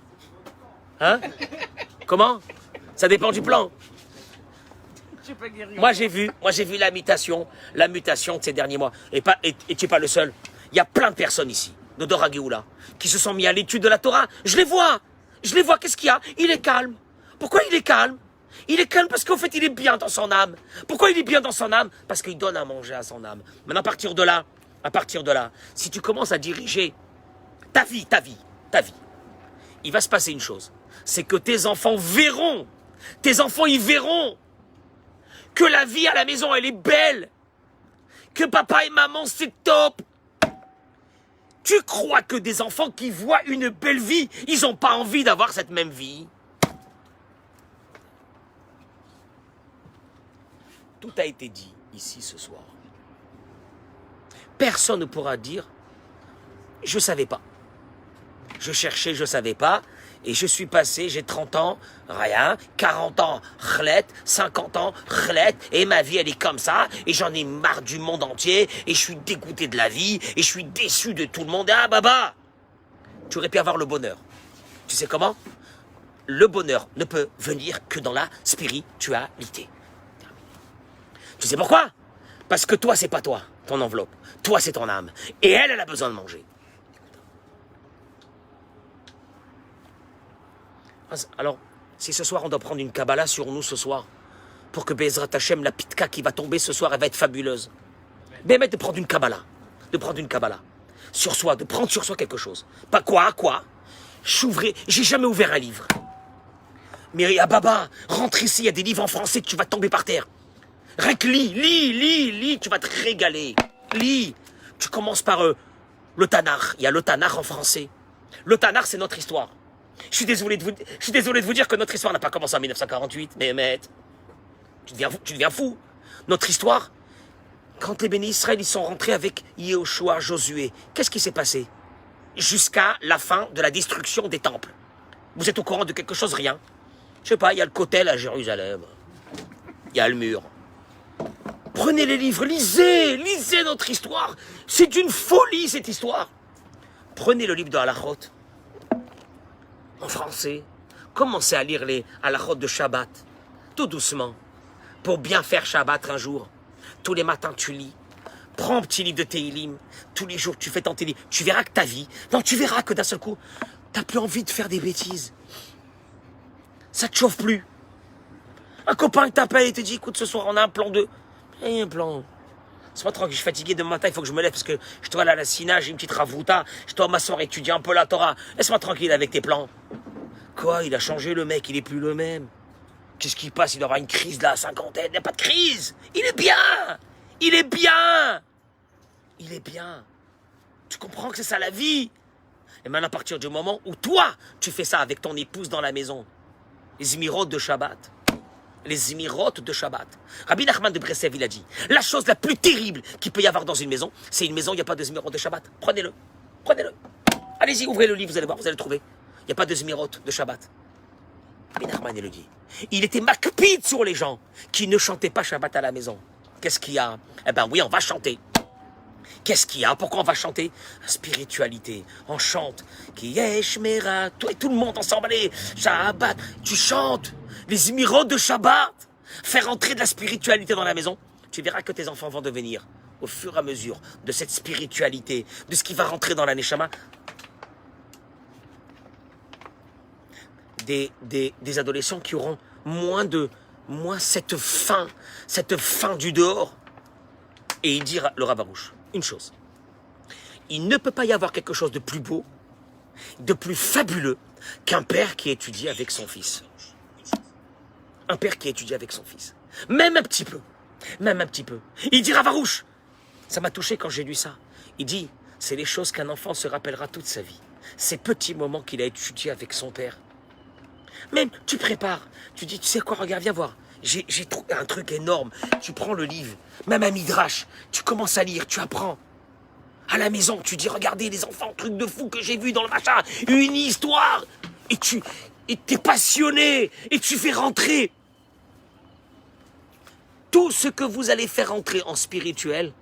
Hein? Comment? Ça dépend du plan. Moi j'ai vu la mutation de ces derniers mois. Et tu n'es pas le seul. Il y a plein de personnes ici, de Dora Géoula, qui se sont mis à l'étude de la Torah. Je les vois, qu'est-ce qu'il y a? Il est calme. Pourquoi il est calme? Il est calme parce qu'en fait il est bien dans son âme. Pourquoi il est bien dans son âme? Parce qu'il donne à manger à son âme. Maintenant à partir de là, si tu commences à diriger ta vie, il va se passer une chose. C'est que tes enfants ils verront que la vie à la maison, elle est belle. Que papa et maman, c'est top. Tu crois que des enfants qui voient une belle vie, ils n'ont pas envie d'avoir cette même vie? Tout a été dit ici ce soir. Personne ne pourra dire « Je ne savais pas. Je cherchais, je ne savais pas. » Et je suis passé, j'ai 30 ans, rien, 40 ans, chlet, 50 ans, chlet, et ma vie elle est comme ça, et j'en ai marre du monde entier, et je suis dégoûté de la vie, et je suis déçu de tout le monde. Ah baba! Tu aurais pu avoir le bonheur. Tu sais comment? Le bonheur ne peut venir que dans la spiritualité. Tu sais pourquoi? Parce que toi, c'est pas toi, ton enveloppe. Toi, c'est ton âme. Et elle a besoin de manger. Alors, si ce soir on doit prendre une Kabbalah sur nous ce soir, pour que Bezrat Hashem, la pitka qui va tomber ce soir, elle va être fabuleuse. Mais de prendre une Kabbalah, sur soi, de prendre sur soi quelque chose. Pas quoi? J'ai jamais ouvert un livre. Mais à Baba, rentre ici, il y a des livres en français que tu vas tomber par terre. Rien que lis, tu vas te régaler. Lis. Tu commences par le Tanakh. Il y a le Tanakh en français. Le Tanakh, c'est notre histoire. Je suis désolé de vous dire que notre histoire n'a pas commencé en 1948, mais tu deviens fou. Notre histoire, quand les bénis Israël ils sont rentrés avec Yehoshua, Josué, qu'est-ce qui s'est passé? Jusqu'à la fin de la destruction des temples. Vous êtes au courant de quelque chose? Rien. Je sais pas, il y a le Kotel à Jérusalem. Il y a le mur. Prenez les livres, lisez notre histoire. C'est une folie cette histoire. Prenez le livre de Halachot. En français, commencez à lire les halachot de Shabbat, tout doucement, pour bien faire Shabbat un jour. Tous les matins, tu lis. Prends un petit livre de Tehillim. Tous les jours, tu fais ton Tehillim. Tu verras que ta vie, tu verras que d'un seul coup, tu n'as plus envie de faire des bêtises. Ça te chauffe plus. Un copain t'appelle et te dit, écoute, ce soir, on a un plan de... Et un plan... C'est pas tranquille, je suis fatigué demain matin, il faut que je me lève parce que je dois aller à la Sina, j'ai une petite ravouta, je dois m'asseoir et étudier un peu la Torah. Laisse-moi tranquille avec tes plans. Quoi, il a changé le mec, il est plus le même. Qu'est-ce qui passe? Il doit avoir une crise là, cinquantaine. Il n'y a pas de crise. Il est bien. Il est bien. Il est bien. Tu comprends que c'est ça la vie. Et maintenant, à partir du moment où toi, tu fais ça avec ton épouse dans la maison, les Zmirot de Shabbat, les Zmirot de Shabbat. Rabbi Nachman de Breslev, il a dit, la chose la plus terrible qu'il peut y avoir dans une maison, c'est une maison où il n'y a pas de Zmirot de Shabbat. Prenez-le. Prenez-le. Allez-y, ouvrez le livre, vous allez voir, vous allez le trouver. Il n'y a pas de Zmirot de Shabbat. Rabbi Nachman, il le dit. Il était makpid sur les gens qui ne chantaient pas Shabbat à la maison. Qu'est-ce qu'il y a? Eh ben oui, on va chanter. Qu'est-ce qu'il y a? Pourquoi on va chanter? La spiritualité. On chante. Qui est Shmera? Toi et tout le monde ensemble, allez, Shabbat. Tu chantes les émirats de Shabbat. Faire entrer de la spiritualité dans la maison. Tu verras que tes enfants vont devenir, au fur et à mesure de cette spiritualité, de ce qui va rentrer dans la Neshama, des adolescents qui auront moins cette faim du dehors. Et il dit, le Rav Arush, une chose. Il ne peut pas y avoir quelque chose de plus beau, de plus fabuleux qu'un père qui étudie avec son fils. Un père qui étudie avec son fils. Même un petit peu. Même un petit peu. Il dit, Rav Arush, ça m'a touché quand j'ai lu ça. Il dit, c'est les choses qu'un enfant se rappellera toute sa vie. Ces petits moments qu'il a étudiés avec son père. Même, tu prépares. Tu dis, tu sais quoi, regarde, viens voir. J'ai trouvé un truc énorme. Tu prends le livre, même un midrash. Tu commences à lire, tu apprends. À la maison, tu dis, regardez les enfants, truc de fou que j'ai vu dans le machin. Une histoire. Et t'es passionné. Et tu fais rentrer. Tout ce que vous allez faire rentrer en spirituel,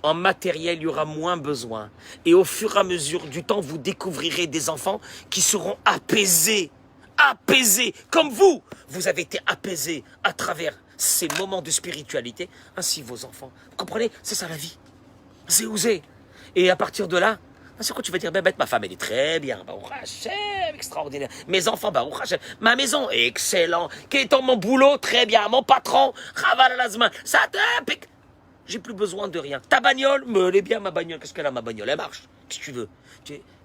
en matériel, il y aura moins besoin. Et au fur et à mesure du temps, vous découvrirez des enfants qui seront apaisés. Apaisés, comme vous. Vous avez été apaisés à travers ces moments de spiritualité, ainsi vos enfants. Vous comprenez? C'est ça la vie. C'est osé. Et à partir de là, c'est quoi tu vas dire? Ben, ma femme, elle est très bien. Baruch Hashem, extraordinaire. Mes enfants, Baruch Hashem. Ma maison, excellent. Quel est mon boulot? Très bien. Mon patron, Chaval Alazman. Ça t'implique. J'ai plus besoin de rien. Ta bagnole, mais elle est bien ma bagnole. Qu'est-ce qu'elle a ma bagnole? Elle marche. Qu'est-ce que tu veux?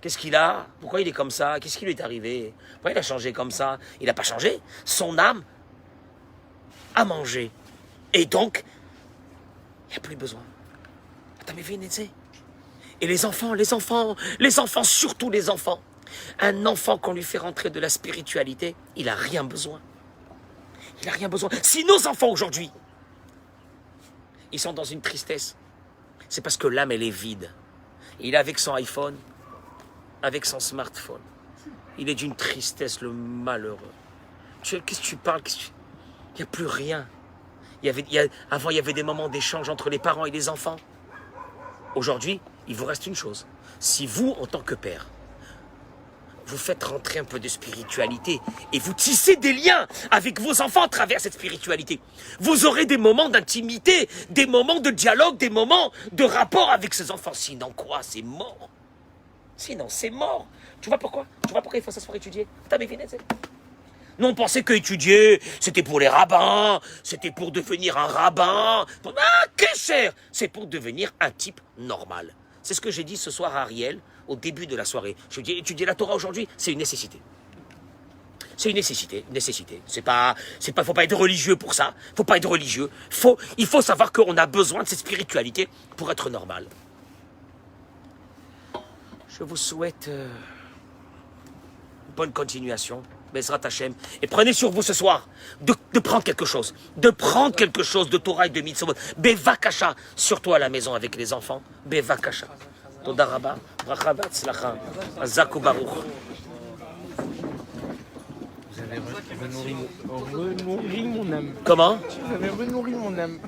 Qu'est-ce qu'il a? Pourquoi il est comme ça? Qu'est-ce qui lui est arrivé? Pourquoi il a changé comme ça? Il n'a pas changé. Son âme a mangé. Et donc, il n'y a plus besoin. T'as vu, et les enfants, surtout les enfants. Un enfant, qu'on lui fait rentrer de la spiritualité, il n'a rien besoin. Il n'a rien besoin. Si nos enfants aujourd'hui, ils sont dans une tristesse, c'est parce que l'âme, elle est vide. Il est avec son iPhone, avec son smartphone. Il est d'une tristesse, le malheureux. Qu'est-ce que tu parles? Il n'y a plus rien. Avant, il y avait des moments d'échange entre les parents et les enfants. Aujourd'hui, il vous reste une chose. Si vous, en tant que père, vous faites rentrer un peu de spiritualité et vous tissez des liens avec vos enfants à travers cette spiritualité, vous aurez des moments d'intimité, des moments de dialogue, des moments de rapport avec ces enfants. Sinon quoi? C'est mort. Sinon, c'est mort. Tu vois pourquoi? Tu vois pourquoi il faut s'asseoir étudier? T'as bien fini, nous, on pensait que étudier, c'était pour les rabbins, c'était pour devenir un rabbin. Ah, qu'est-ce cher? C'est pour devenir un type normal. C'est ce que j'ai dit ce soir à Ariel, au début de la soirée. Je lui ai dit, étudier la Torah aujourd'hui, c'est une nécessité. C'est une nécessité. Faut pas être religieux pour ça. Faut pas être religieux. Il faut savoir qu'on a besoin de cette spiritualité pour être normal. Je vous souhaite bonne continuation. Bezrat Hashem. Et prenez sur vous ce soir de prendre quelque chose. De prendre quelque chose de Torah et de Mitzvot. Bevakasha. Surtout à la maison avec les enfants. Bevakasha. Toda Rabba. Bracha v'atzlacha. Azaku Baruch. Vous avez renourri mon âme. Comment? Vous avez renourri mon âme.